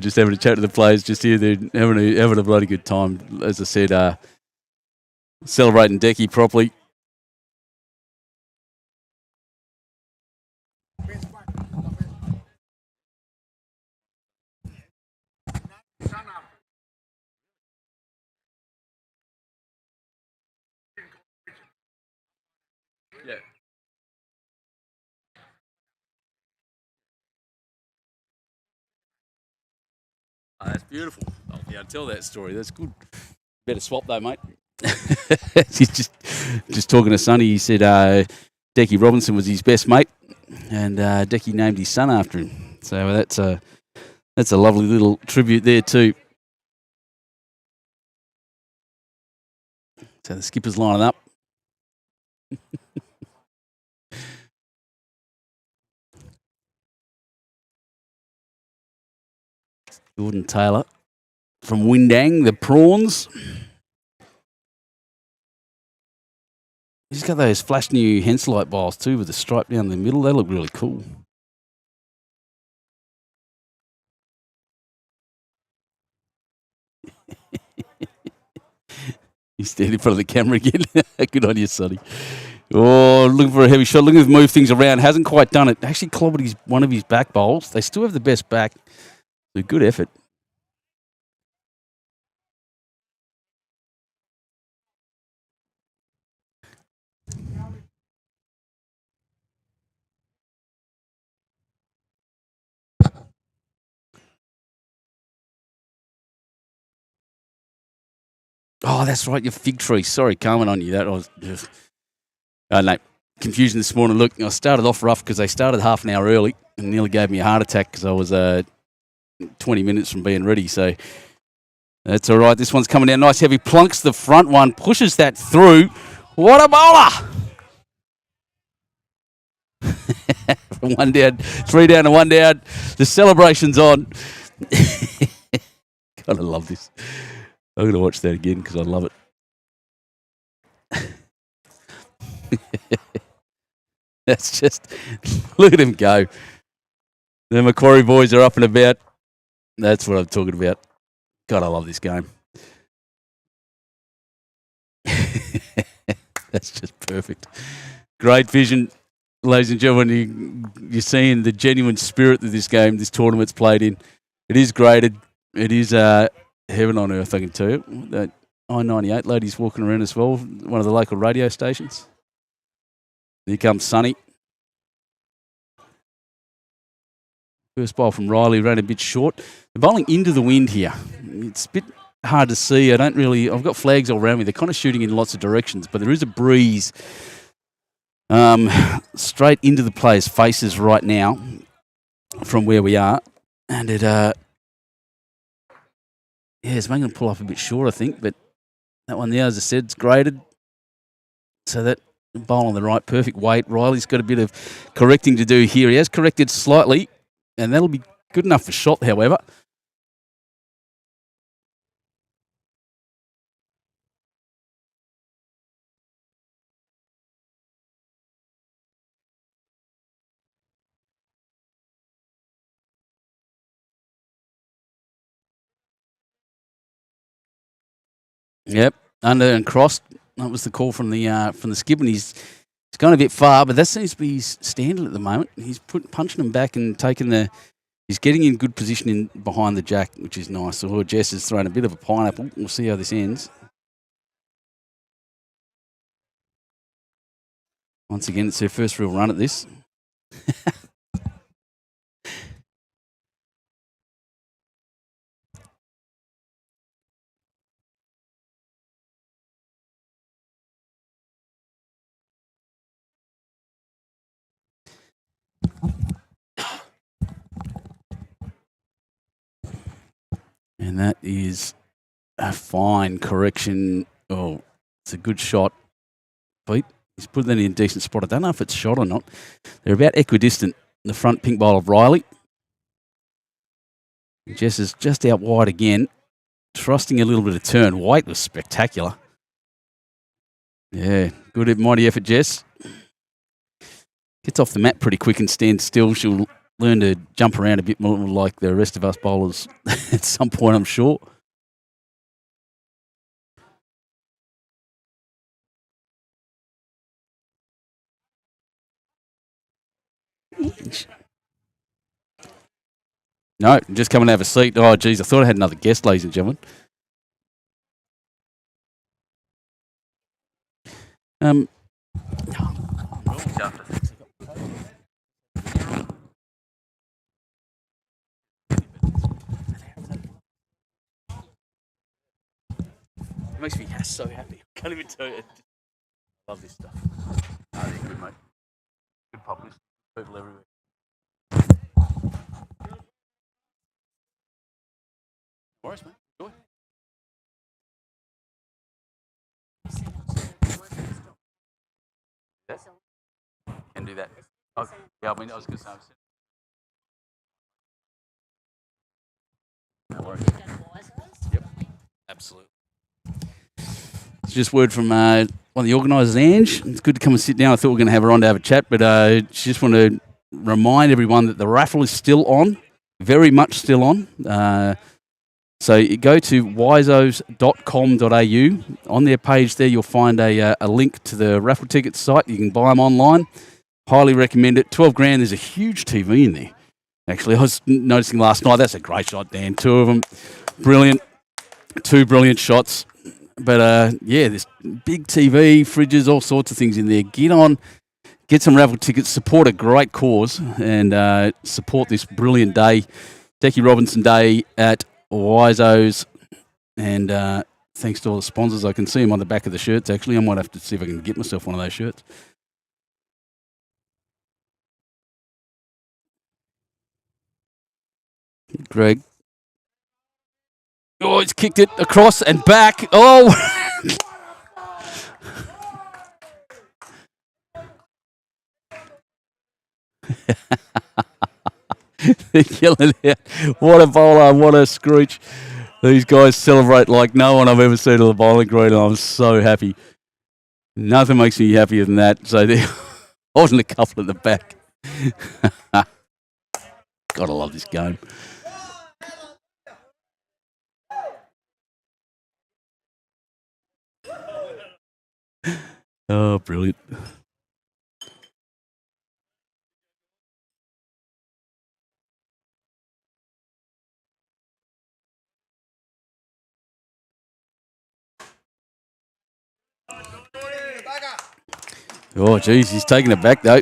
Just having a chat to the players just here. They're having a bloody good time. As I said, celebrating Decky properly. Yeah. Oh, that's beautiful. I'll be able to tell that story. That's good. Better swap though, mate. He's just talking to Sonny. He said Decky Robinson was his best mate, and Decky named his son after him. So that's a lovely little tribute there too. So the skipper's lining up. Jordan Taylor from Windang, the prawns. He's got those flash new Henselite bowls too with the stripe down the middle. They look really cool. He's standing in front of the camera again. Good on you, Sonny. Oh, looking for a heavy shot. Looking to move things around. Hasn't quite done it. Actually clobbered one of his back bowls. They still have the best back. A good effort. Oh, that's right, your fig tree. Sorry, Carmen, on you. That was just... no, confusion this morning. Look, I started off rough because they started half an hour early and nearly gave me a heart attack because I was 20 minutes from being ready. So that's all right. This one's coming down nice, heavy. Plunks the front one, pushes that through. What a bowler! From 1 down, 3 down to 1 down. The celebration's on. Gotta love this. I'm going to watch that again because I love it. That's just, look at him go. The Macquarie boys are up and about. That's what I'm talking about. God, I love this game. That's just perfect. Great vision, ladies and gentlemen. You're seeing the genuine spirit of this game, this tournament's played in. It is graded. It is heaven on earth, I can tell you. That I-98 lady's walking around as well, one of the local radio stations. Here comes Sonny. First bowl from Riley, ran a bit short. They're bowling into the wind here. It's a bit hard to see. I've got flags all around me. They're kind of shooting in lots of directions, but there is a breeze straight into the players' faces right now from where we are. And it... it's making them pull up a bit short, I think, but that one there, as I said, is graded. So that bowl on the right, perfect weight. Riley's got a bit of correcting to do here. He has corrected slightly, and that'll be good enough for shot, however. Yep, under and crossed. That was the call from the skip, and he's gone a bit far, but that seems to be his standard at the moment. He's punching him back and taking the. He's getting in good position in behind the jack, which is nice. So Jess has thrown a bit of a pineapple. We'll see how this ends. Once again, it's her first real run at this. And that is a fine correction. Oh, it's a good shot. Pete, he's put that in a decent spot. I don't know if it's shot or not. They're about equidistant. The front pink bowl of Riley. Jess is just out wide again. Trusting a little bit of turn. White was spectacular. Yeah, good mighty effort, Jess. Gets off the mat pretty quick and stands still. She'll learn to jump around a bit more like the rest of us bowlers at some point, I'm sure. No, just come and have a seat. Oh, geez, I thought I had another guest, ladies and gentlemen. It makes me so happy. I can't even tell you. I love this stuff. Oh, they're good, mate. Good publicity. People everywhere. No worries, mate. Enjoy. Yes? Can do that. Oh, yeah, I mean, I was going to say. No worries. Yep, absolutely. It's just word from one of the organisers, Ange. It's good to come and sit down. I thought we were going to have her on to have a chat, but she just wanted to remind everyone that the raffle is still on, very much still on. So you go to wisos.com.au. On their page there, you'll find a link to the raffle ticket site. You can buy them online. Highly recommend it. 12 grand, there's a huge TV in there. Actually, I was noticing last night, that's a great shot, Dan. Two of them, brilliant. Two brilliant shots. But, yeah, there's big TV, fridges, all sorts of things in there. Get on, get some raffle tickets, support a great cause, and support this brilliant day, Decky Robinson Day at Wisos. And thanks to all the sponsors. I can see them on the back of the shirts, actually. I might have to see if I can get myself one of those shirts. Greg. Oh, he's kicked it across and back. Oh! They're yelling out. What a bowler, what a screech. These guys celebrate like no one I've ever seen at the bowling green, and I'm so happy. Nothing makes me happier than that. So they're holding a couple at the back. Gotta love this game. Oh, brilliant. Oh, geez, he's taking it back, though.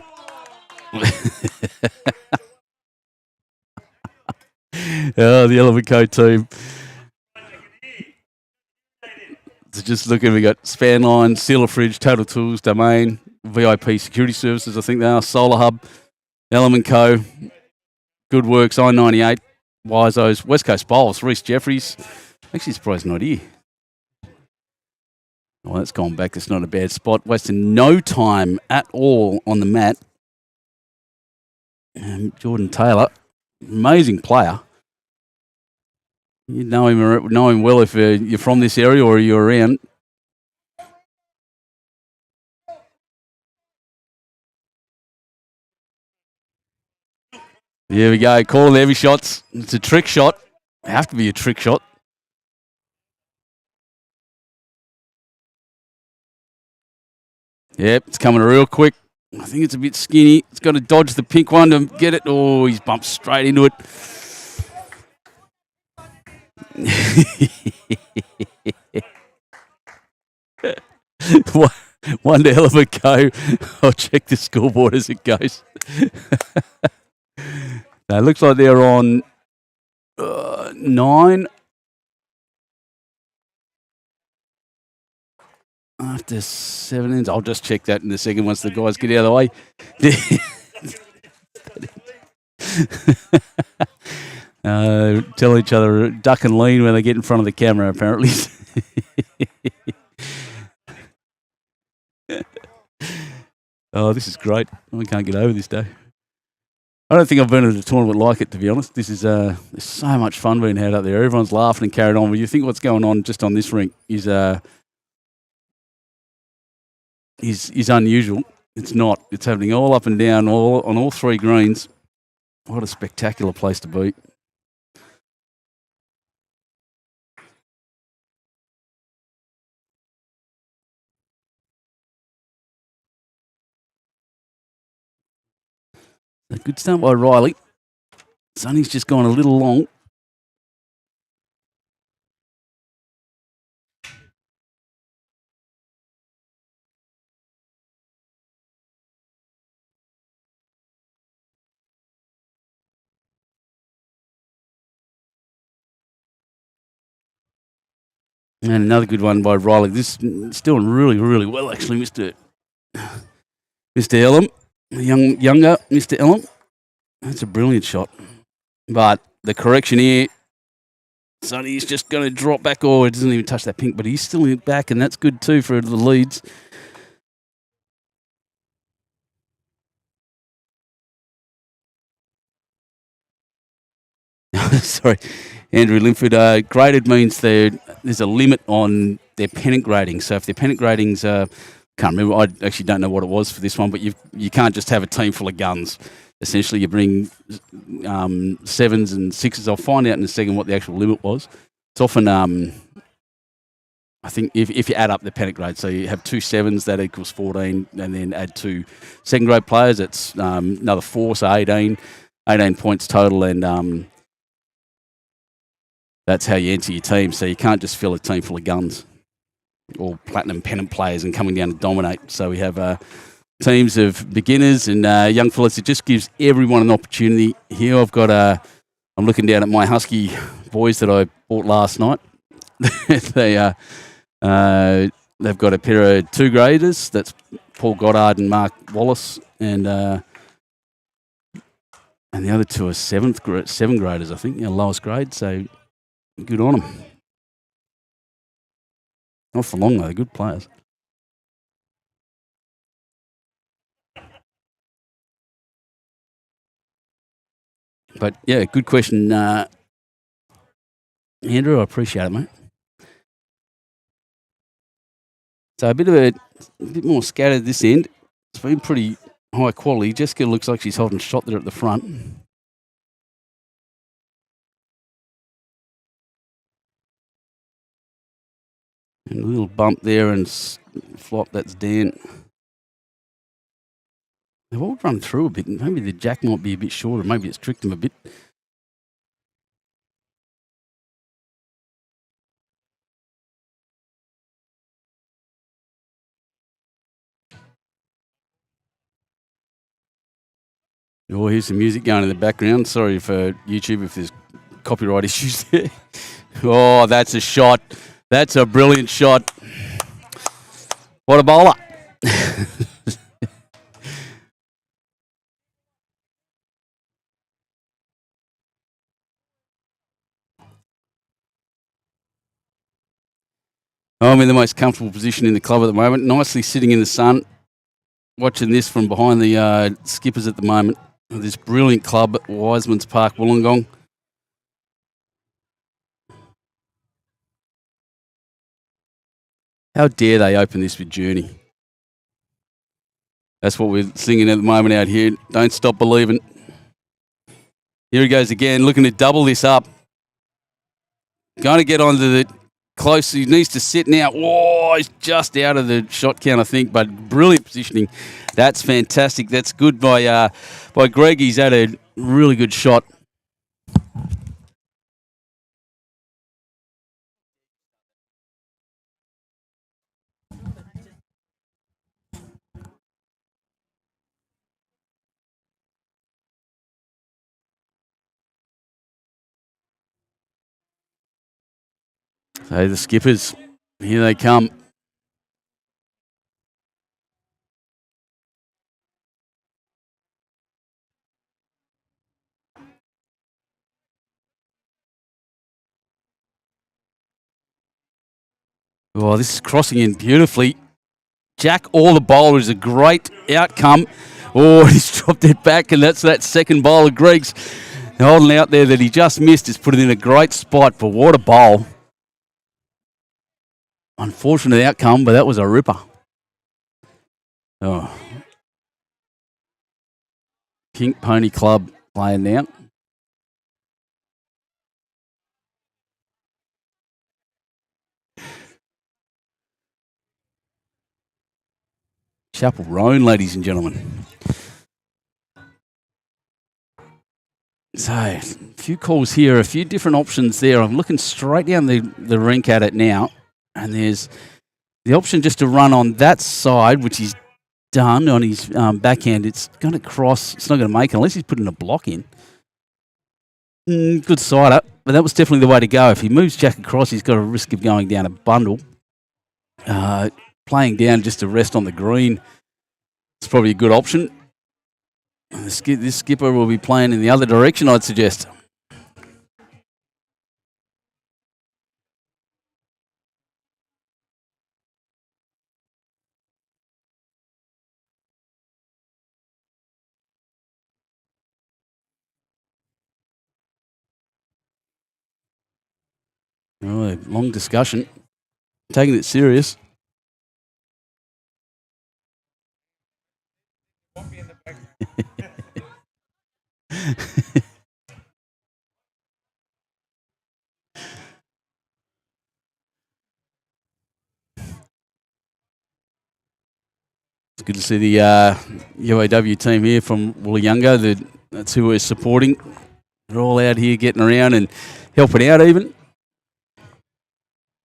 Oh, the Elephant Coat team. So just looking, we got Span Line, Sealer Fridge, Total Tools, Domain, VIP Security Services, I think they are, Solar Hub, Element Co, Good Works, I-98, Wisos, West Coast Bowls, Reece Jeffries. Actually surprised not here. Well, that's gone back. It's not a bad spot. Wasting no time at all on the mat. Jordan Taylor, amazing player. You know him well if you're from this area or you're around. There we go. Call the heavy shots. It's a trick shot. Have to be a trick shot. Yep, it's coming real quick. I think it's a bit skinny. It's got to dodge the pink one to get it. Oh, he's bumped straight into it. One hell of a go. I'll check the scoreboard as it goes. It looks like they're on 9 after 7 ends. I'll just check that in a second once the guys get out of the way. Tell each other duck and lean when they get in front of the camera, apparently. Oh, this is great. I can't get over this day. I don't think I've been at a tournament like it, to be honest. This is there's so much fun being had up there. Everyone's laughing and carried on. But you think what's going on just on this rink is unusual. It's not. It's happening all up and down, on all 3 greens. What a spectacular place to be. A good start by Riley. Sonny's just gone a little long. And another good one by Riley. This is doing really, really well, actually, Mr. Ellum. Younger Mr. Ellum. That's a brilliant shot. But the correction here, Sonny's just going to drop back. Oh, it doesn't even touch that pink, but he's still in back, and that's good too for the leads. Sorry, Andrew Linford. Graded means there's a limit on their pennant grading. So if their pennant gradings, can't remember, I actually don't know what it was for this one, but you can't just have a team full of guns. Essentially, you bring 7s and 6s. I'll find out in a second what the actual limit was. It's often, I think, if you add up the pennant grade, so you have 2 7s, that equals 14, and then add 2 second grade players, that's another 4, so 18 points total, and that's how you enter your team. So you can't just fill a team full of guns or platinum pennant players and coming down to dominate. So we have teams of beginners and young fellas. It just gives everyone an opportunity. Here I've got I'm looking down at my Husky boys that I bought last night. They've got a pair of 2 graders. That's Paul Goddard and Mark Wallace, and the other 2 are 7 graders, I think, lowest grade. So good on them. Not for long though. They're good players. But yeah, good question, Andrew. I appreciate it, mate. So a bit more scattered this end. It's been pretty high quality. Jessica looks like she's holding shot there at the front. And a little bump there and flop. That's Dan. They've all run through a bit. Maybe the jack might be a bit shorter. Maybe it's tricked them a bit. Oh, here's some music going in the background. Sorry for YouTube if there's copyright issues there. Oh, that's a shot. That's a brilliant shot. What a bowler. I'm in the most comfortable position in the club at the moment, nicely sitting in the sun, watching this from behind the skippers at the moment. This brilliant club at Wisemans Park, Wollongong. How dare they open this with Journey? That's what we're singing at the moment out here. Don't stop believing. Here he goes again, looking to double this up. Going to get onto the close. He needs to sit now. Whoa, he's just out of the shot count, I think, but brilliant positioning. That's fantastic. That's good by Greg. He's had a really good shot. So the skippers, here they come. Oh, this is crossing in beautifully. Jack or the bowler is a great outcome. Oh, he's dropped it back, and that's that second bowler. Greg's holding out there that he just missed. Has put it in a great spot, but what a bowl. Unfortunate outcome, but that was a ripper. Oh. Pink Pony Club playing now. Chapel Roan, ladies and gentlemen. So, a few calls here, a few different options there. I'm looking straight down the rink at it now, and there's the option just to run on that side, which he's done on his backhand. It's going to cross. It's not going to make it unless he's putting a block in. Good side up, but that was definitely the way to go. If he moves Jack across, he's got a risk of going down a bundle. Playing down just to rest on the green, it's probably a good option. This skipper will be playing in the other direction, I'd suggest. Oh, long discussion. Taking it serious. It's good to see the UAW team here from WOOLYUNGAH. That's who we're supporting. They're all out here getting around and helping out even.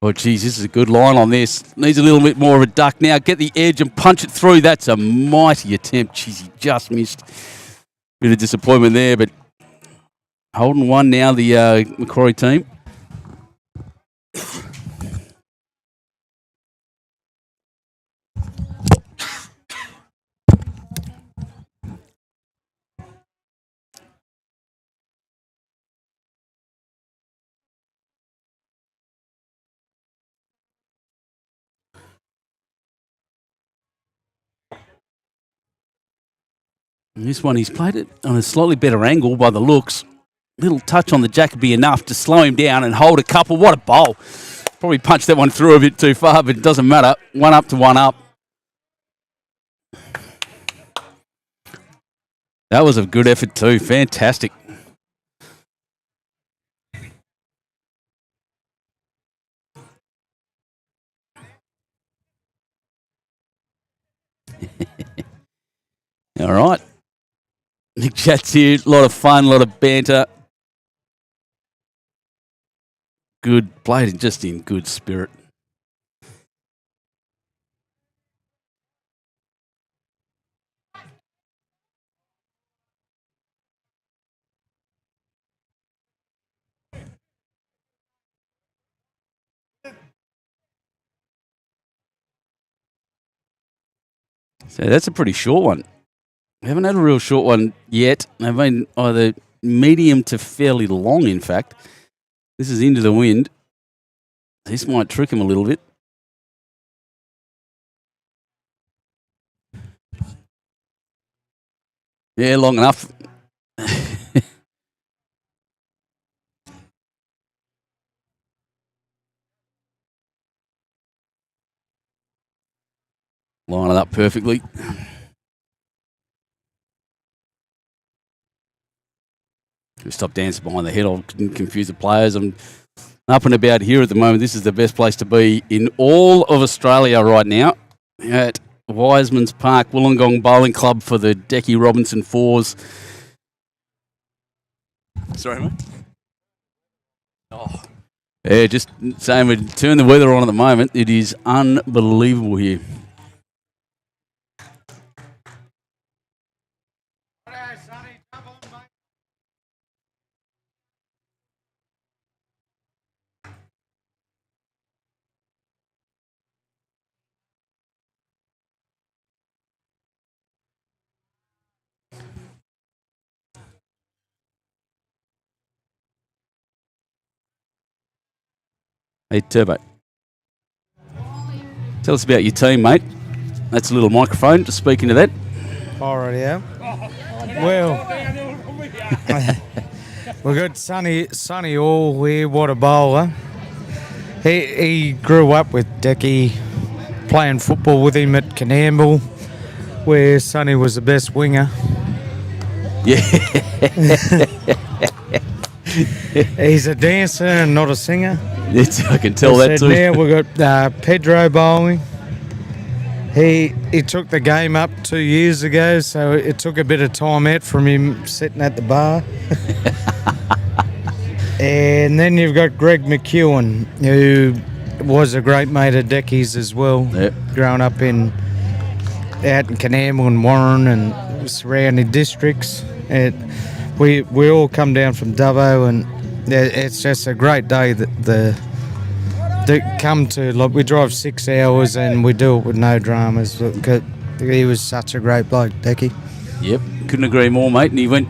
Oh, geez, this is a good line on this. Needs a little bit more of a duck now. Get the edge and punch it through. That's a mighty attempt. Geez, he just missed. Bit of disappointment there, but holding one now, the Macquarie team. And this one, he's played it on a slightly better angle by the looks. Little touch on the jack would be enough to slow him down and hold a couple. What a bowl. Probably punched that one through a bit too far, but it doesn't matter. One up to one up. That was a good effort too. Fantastic. All right. Nick chat's here. A lot of fun, a lot of banter. Good. Played just in good spirit. So that's a pretty short one. We haven't had a real short one yet. They've been either medium to fairly long, in fact. This is into the wind. This might trick him a little bit. Yeah, long enough. Line it up perfectly. Stop dancing behind the head. I'll confuse the players. I'm up and about here at the moment. This is the best place to be in all of Australia right now at Wisemans Park, Wollongong Bowling Club for the Decky Robinson Fours. Sorry, mate. Oh. Yeah, just saying we turn the weather on at the moment. It is unbelievable here. Hey, Turbo. Tell us about your team, mate. That's a little microphone. Just speaking to that. Alright, yeah. Well, we've got Sonny All here. What a bowler! He grew up with Decky, playing football with him at Canamble, where Sonny was the best winger. Yeah. He's a dancer and not a singer. I can tell that too. Now we've got Pedro bowling. He took the game up 2 years ago, so it took a bit of time out from him sitting at the bar. And then you've got Greg McEwen, who was a great mate of Decky's as well. Yep. Growing up out in Canamble and Warren and surrounding districts. We all come down from Dubbo, and it's just a great day that come to. Like, we drive 6 hours and we do it with no dramas. He was such a great bloke, Decky. Yep, couldn't agree more, mate. And he went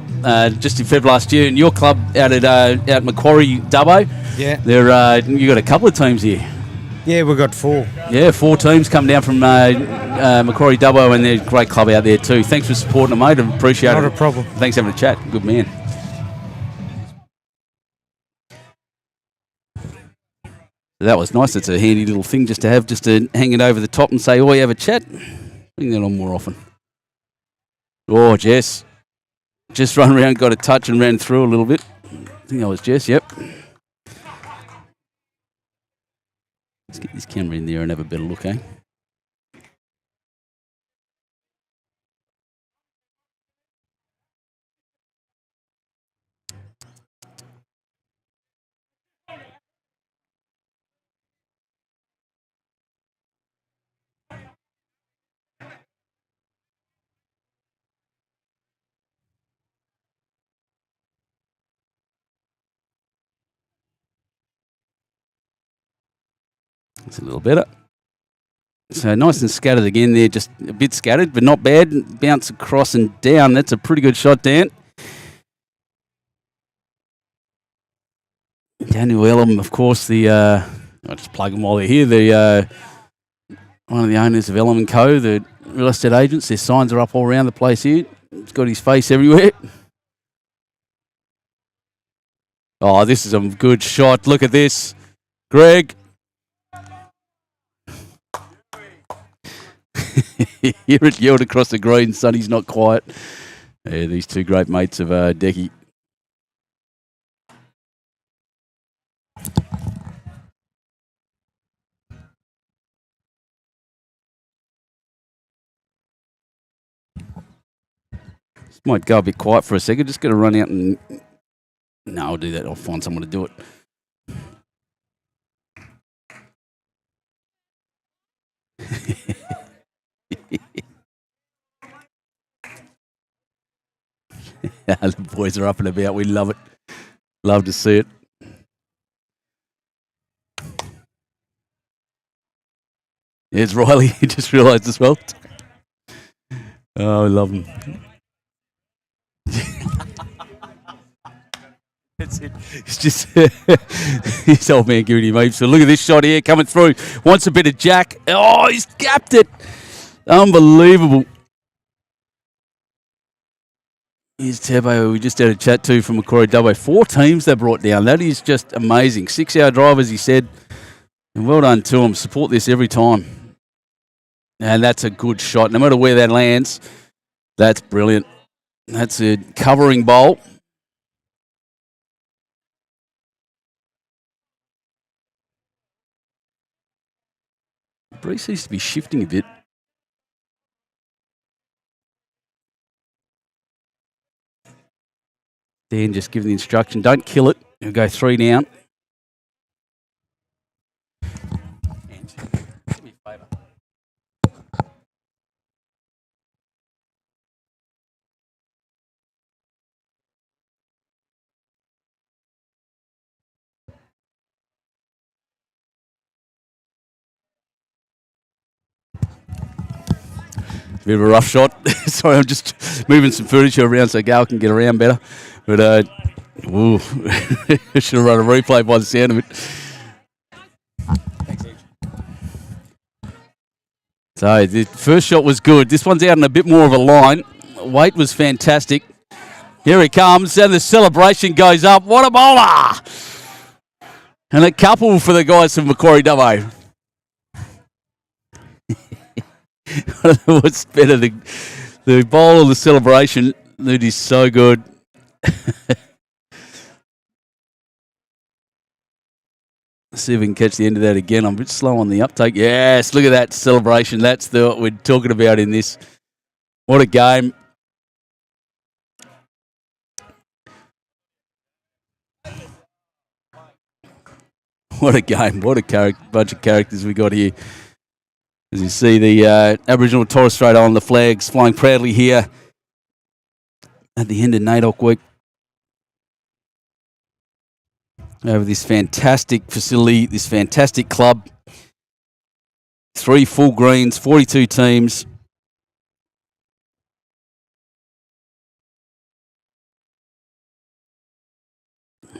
just in Feb last year in your club out at Macquarie, Dubbo. Yeah. You got a couple of teams here. Yeah, we've got 4. Yeah, 4 teams come down from Macquarie, Dubbo, and they're a great club out there too. Thanks for supporting them, mate. I appreciate it. Not a problem. Thanks for having a chat. Good man. That was nice. It's a handy little thing just to have, just to hang it over the top and say, oh, you have a chat. Bring that on more often. Oh, Jess. Just run around, got a touch and ran through a little bit. I think that was Jess, yep. Let's get this camera in there and have a better look, eh? It's a little better. So nice and scattered again there, just a bit scattered, but not bad. Bounce across and down. That's a pretty good shot, Dan. Daniel Ellum, of course, I'll just plug them while they're here. One of the owners of Ellum & Co., the real estate agents. Their signs are up all around the place here. He's got his face everywhere. Oh, this is a good shot. Look at this. Greg. Hear it yelled across the green. Sonny's not quiet. Yeah, these two great mates of Decky. This might go a bit quiet for a second. Just going to run out and... No, I'll do that. I'll find someone to do it. The boys are up and about. We love it. Love to see it. There's Riley. He just realised as well. Oh, I love him. That's it. It's just this old man giving him heaps. So look at this shot here coming through. Wants a bit of jack. Oh, he's gapped it. Unbelievable. Here's Tebo, who we just had a chat to from Macquarie Dubbo. 4 teams they brought down. That is just amazing. 6-hour drive, as he said. And well done to him. Support this every time. And that's a good shot. No matter where that lands, that's brilliant. That's a covering bowl. Breeze seems to be shifting a bit. Dan just giving the instruction, don't kill it. You'll go 3 down. Do me a favour. Bit of a rough shot. Sorry, I'm just moving some furniture around so Gal can get around better. But, ooh, should have run a replay by the sound of it. So the first shot was good. This one's out in a bit more of a line. Weight was fantastic. Here he comes, and the celebration goes up. What a bowler! And a couple for the guys from Macquarie Dubbo. What's better, the bowl or the celebration? That is so good. Let's see if we can catch the end of that again. I'm a bit slow on the uptake. Yes, look at that celebration. That's what we're talking about in this. What a game. What a game. What a bunch of characters we got here. As you see, the Aboriginal and Torres Strait Islander flags flying proudly here at the end of NAIDOC week. Over this fantastic facility, this fantastic club. 3 full greens, 42 teams.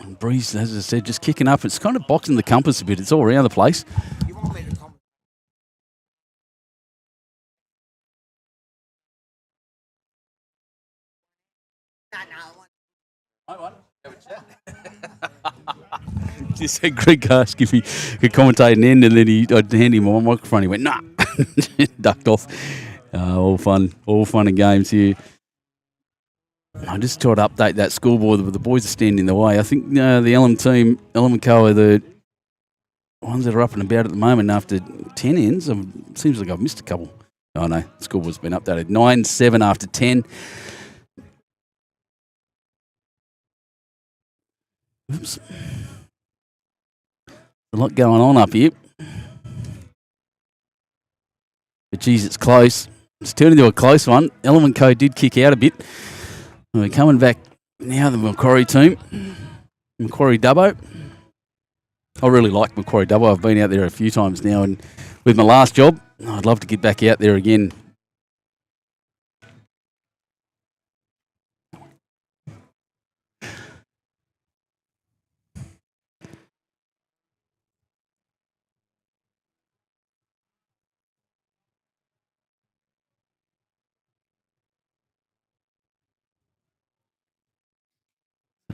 And breeze, as I said, just kicking up. It's kind of boxing the compass a bit. It's all around the place. You want me to comment? No, I want. Just said Greg asked if he could commentate an end, and then I'd hand him my microphone. He went, nah, ducked off. All fun and games here. I just tried to update that scoreboard, but the boys are standing in the way. I think the Elam team, Elam and Co, are the ones that are up and about at the moment after 10 ends. Seems like I've missed a couple. Oh, no, the scoreboard's been updated. 9-7 after 10. Oops. A lot going on up here. But, geez, it's close. It's turned into a close one. Elam and Co did kick out a bit. We're coming back now, the Macquarie team. Macquarie Dubbo. I really like Macquarie Dubbo. I've been out there a few times now, and with my last job, I'd love to get back out there again.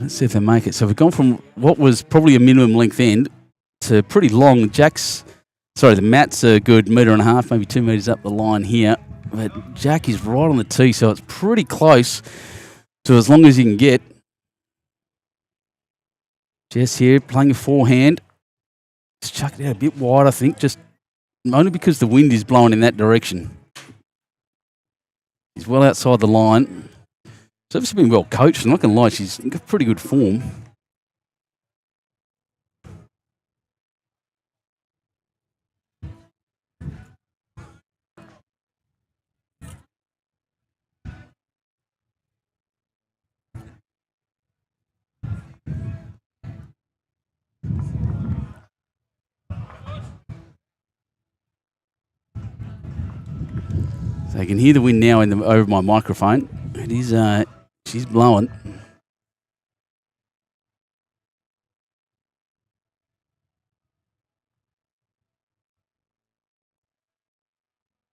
Let's see if they make it. So we've gone from what was probably a minimum length end to pretty long. The mats are good, 1.5 meters, maybe 2 meters up the line here. But Jack is right on the tee, so it's pretty close to as long as you can get. Jess here playing a forehand. Just chuck it out a bit wide, I think, just only because the wind is blowing in that direction. He's well outside the line. So she's been well coached. I'm not going to lie, she's got pretty good form. So I can hear the wind now over my microphone. It is, she's blowing.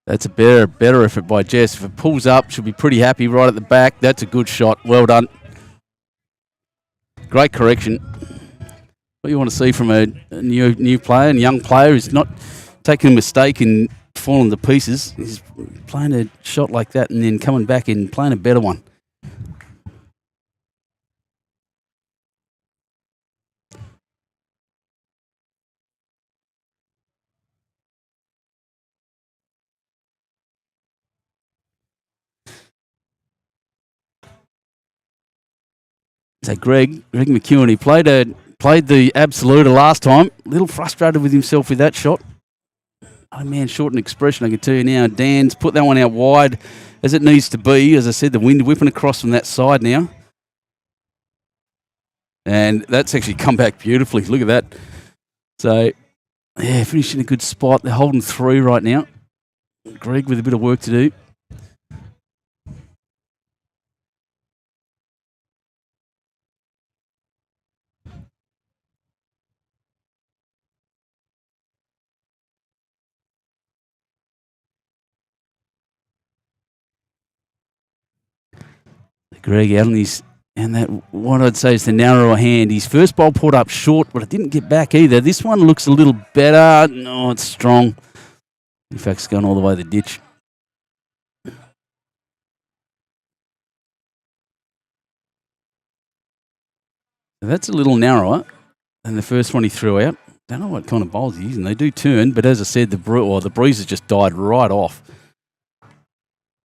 That's a better effort by Jess. If it pulls up, she'll be pretty happy right at the back. That's a good shot. Well done. Great correction. What you want to see from a new player and young player is not taking a mistake and falling to pieces. He's playing a shot like that and then coming back and playing a better one. So Greg McEwen, he played the absoluter last time. A little frustrated with himself with that shot. Oh man, short in expression, I can tell you now. Dan's put that one out wide as it needs to be. As I said, the wind whipping across from that side now. And that's actually come back beautifully. Look at that. So, yeah, finishing a good spot. They're holding 3 right now. Greg with a bit of work to do. Greg out and that, what I'd say is the narrower hand. His first ball pulled up short, but it didn't get back either. This one looks a little better. No, it's strong. In fact, it's gone all the way to the ditch. So that's a little narrower than the first one he threw out. Don't know what kind of bowls he's using. They do turn, but as I said, the breeze has just died right off.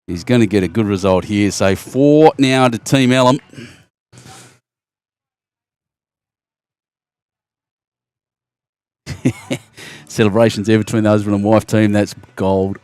He's going to get a good result here. So 4 now to Team Ellum. Celebrations there between the husband and wife team. That's gold.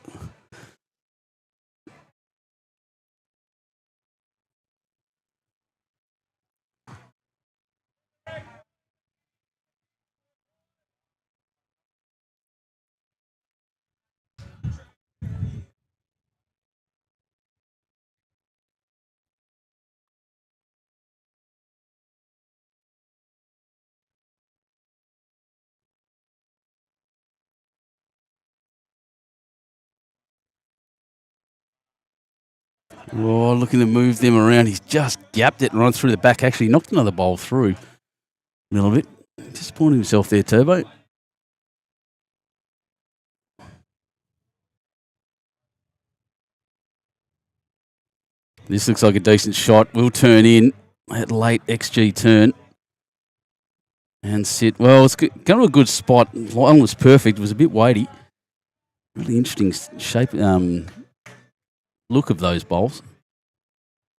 Oh, looking to move them around. He's just gapped it and run through the back. Actually knocked another bowl through a little bit. Disappointed himself there, Turbo. This looks like a decent shot. Will turn in at late XG turn. And sit. Well, it's got to a good spot. Line was perfect. It was a bit weighty. Really interesting shape, look of those bowls.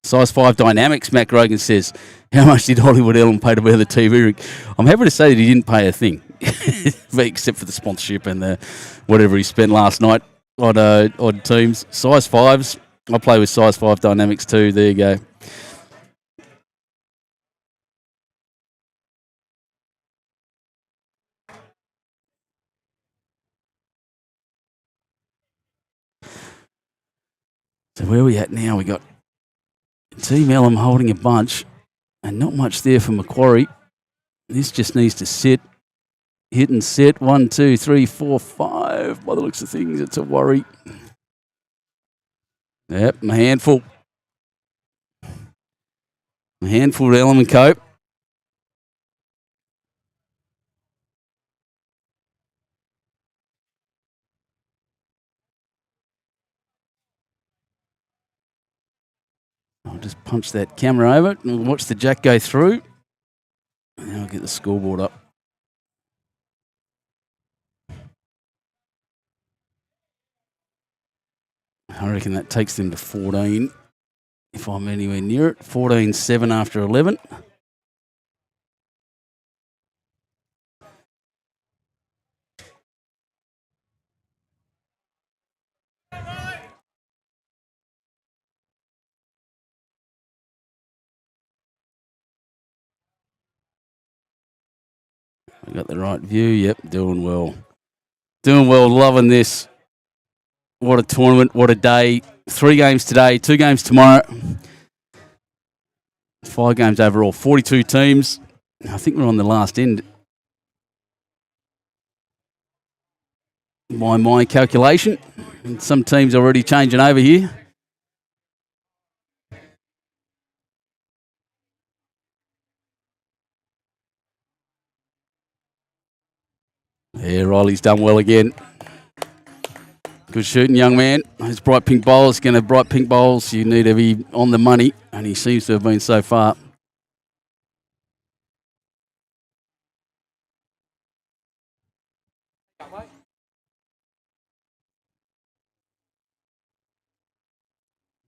Size 5 Dynamics, Matt Grogan says, how much did Hollywood Ellen pay to wear the TV rig? I'm happy to say that he didn't pay a thing, except for the sponsorship and the whatever he spent last night on teams. Size 5s. I play with size 5 Dynamics too. There you go. So where are we at now? We got Team Ellum holding a bunch and not much there for Macquarie. This just needs to sit. Hit and sit. 1, 2, 3, 4, 5. By the looks of things, it's a worry. Yep, a handful. A handful to Ellum and Cope. I'll just punch that camera over and we'll watch the jack go through. And then I'll get the scoreboard up. I reckon that takes them to 14 if I'm anywhere near it. 14-7 after 11. I got the right view. Yep, doing well. Doing well, loving this. What a tournament, what a day. 3 games today, 2 games tomorrow. 5 games overall, 42 teams. I think we're on the last end. My calculation. And some teams already changing over here. Yeah, Riley's done well again. Good shooting, young man. His bright pink bowls. Going to have bright pink bowls. You need to be on the money, and he seems to have been so far.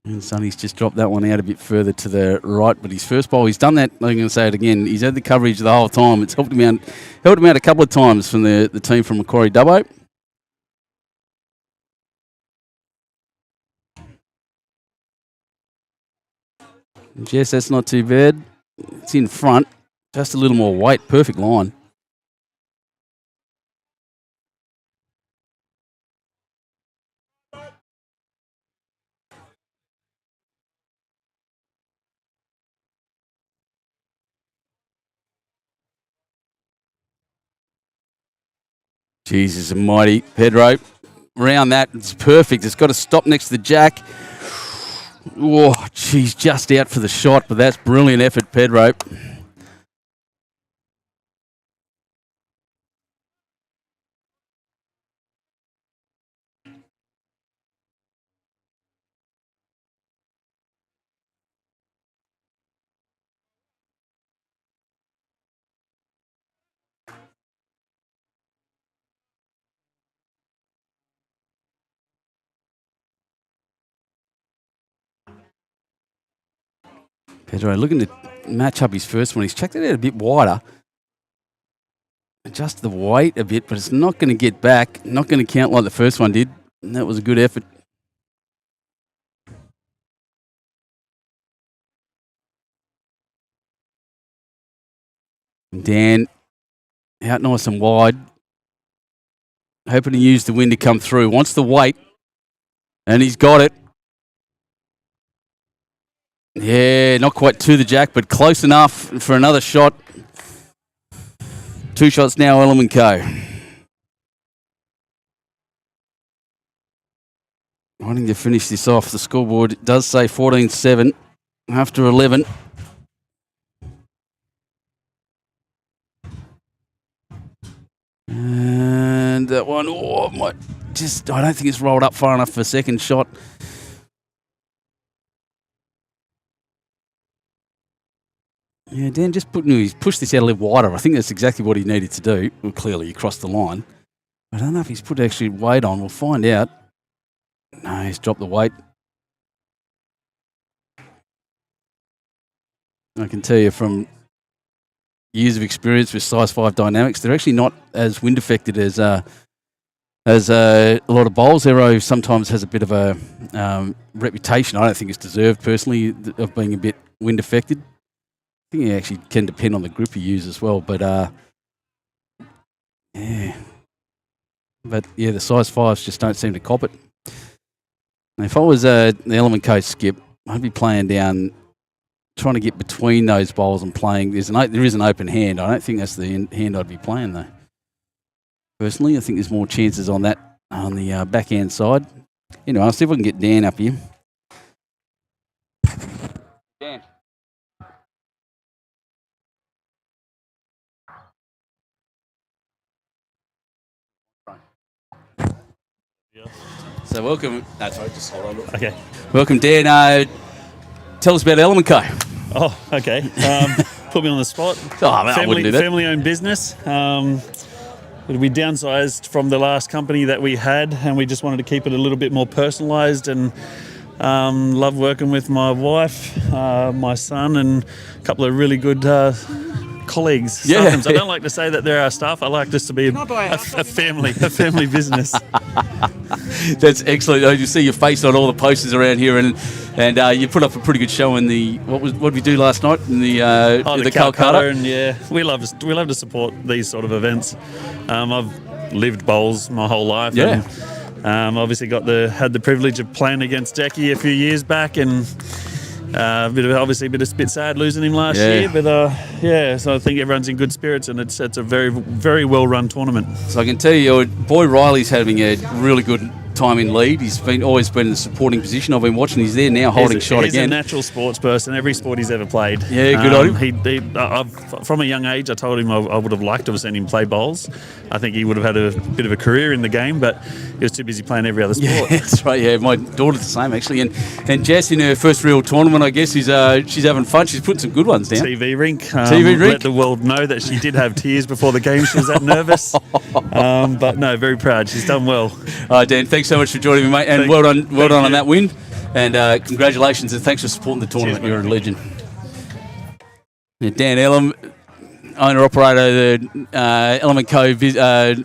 And Sonny's just dropped that one out a bit further to the right, but his first bowl, he's done that. I'm going to say it again. He's had the coverage the whole time. It's helped him out a couple of times from the team from Macquarie Dubbo. Yes, that's not too bad. It's in front. Just a little more weight. Perfect line. Jesus almighty. Pedro. Round that. It's perfect. It's got to stop next to the jack. Oh, geez, just out for the shot, but that's brilliant effort, Pedro. Pedro looking to match up his first one. He's checked it out a bit wider. Adjust the weight a bit, but it's not going to get back. Not going to count like the first one did. And that was a good effort. Dan out nice and wide. Hoping to use the wind to come through. Wants the weight. And he's got it. Yeah, not quite to the jack, but close enough for another shot. 2 shots now, Element Co. Wanting to finish this off. The scoreboard does say 14-7 after 11. And that one, I don't think it's rolled up far enough for a second shot. Yeah, Dan he's pushed this out a little wider. I think that's exactly what he needed to do. Well, clearly he crossed the line. I don't know if he's put actually weight on. We'll find out. No, he's dropped the weight. I can tell you from years of experience with size 5 dynamics, they're actually not as wind affected as a lot of bowls. Aero sometimes has a bit of a reputation. I don't think it's deserved personally of being a bit wind affected. I think it actually can depend on the grip you use as well, but yeah. But yeah, the size 5s just don't seem to cop it. And if I was the Element Co skip, I'd be playing down, trying to get between those bowls and playing. There is an open hand. I don't think that's the hand I'd be playing though. Personally, I think there's more chances on that on the backhand side. Anyway, I'll see if I can get Dan up here. Dan. So welcome. That's right. Just hold on. Okay. Welcome, Dan. Tell us about Element Co. Oh, okay. Put me on the spot. Oh, man, I wouldn't do that. Family-owned business. We downsized from the last company that we had, and we just wanted to keep it a little bit more personalised. And love working with my wife, my son, and a couple of really good colleagues. Yeah. Sometimes I don't like to say that they're our staff. I like this to be a family business. That's excellent. You see your face on all the posters around here, and you put up a pretty good show in the what did we do last night in the Calcutta? And yeah, we love to support these sort of events. I've lived bowls my whole life. Yeah. And, obviously had the privilege of playing against Decky a few years back, and a bit sad losing him last year, but so I think everyone's in good spirits, and it's a very, very well run tournament. So I can tell you, your boy Riley's having a really good time in lead. He's always been in the supporting position. I've been watching. He's there now holding shot he's again. He's a natural sports person. Every sport he's ever played. Yeah, good on him. From a young age, I told him I would have liked to have seen him play bowls. I think he would have had a bit of a career in the game, but he was too busy playing every other sport. Yeah, that's right. Yeah, my daughter's the same actually, and Jess in her first real tournament, I guess, she's having fun. She's putting some good ones down. TV rink. TV rink. Let the world know that she did have tears before the game. She was that nervous, but no, very proud. She's done well. Dan, thanks so much for joining me, mate, and well done on that win, and congratulations, and thanks for supporting the tournament. You're a legend. Yeah, Dan Elam, owner-operator of the Element Co.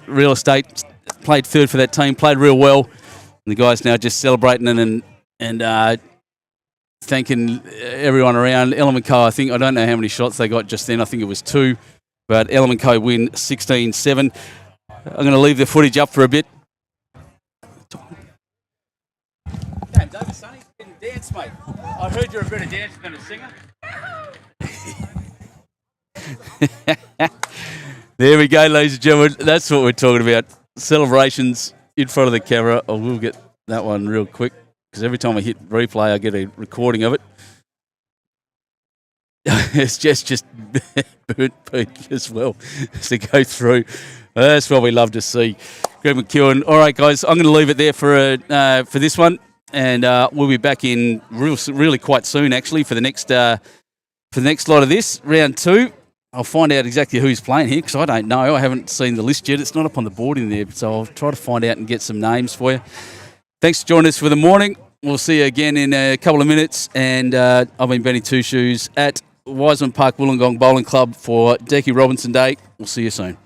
Real Estate, played third for that team, played real well. And the guys now just celebrating and thanking everyone around. Element Co., I don't know how many shots they got just then. I think it was 2. But Element Co. win 16-7. I'm going to leave the footage up for a bit. James, over Sonny, didn't dance, mate. I heard you're a better dancer than a singer. There we go, ladies and gentlemen. That's what we're talking about. Celebrations in front of the camera. I will get that one real quick because every time I hit replay, I get a recording of it. It's just burnt peak as well to go through. That's what we love to see. Greg McEwen. All right, guys, I'm going to leave it there for this one, and we'll be back in really quite soon, actually, for the next lot of this round 2. I'll find out exactly who's playing here because I don't know. I haven't seen the list yet. It's not up on the board in there, so I'll try to find out and get some names for you. Thanks for joining us for the morning. We'll see you again in a couple of minutes, and I've been Benny Two Shoes at Wiseman Park Wollongong Bowling Club for Decky Robinson Day. We'll see you soon.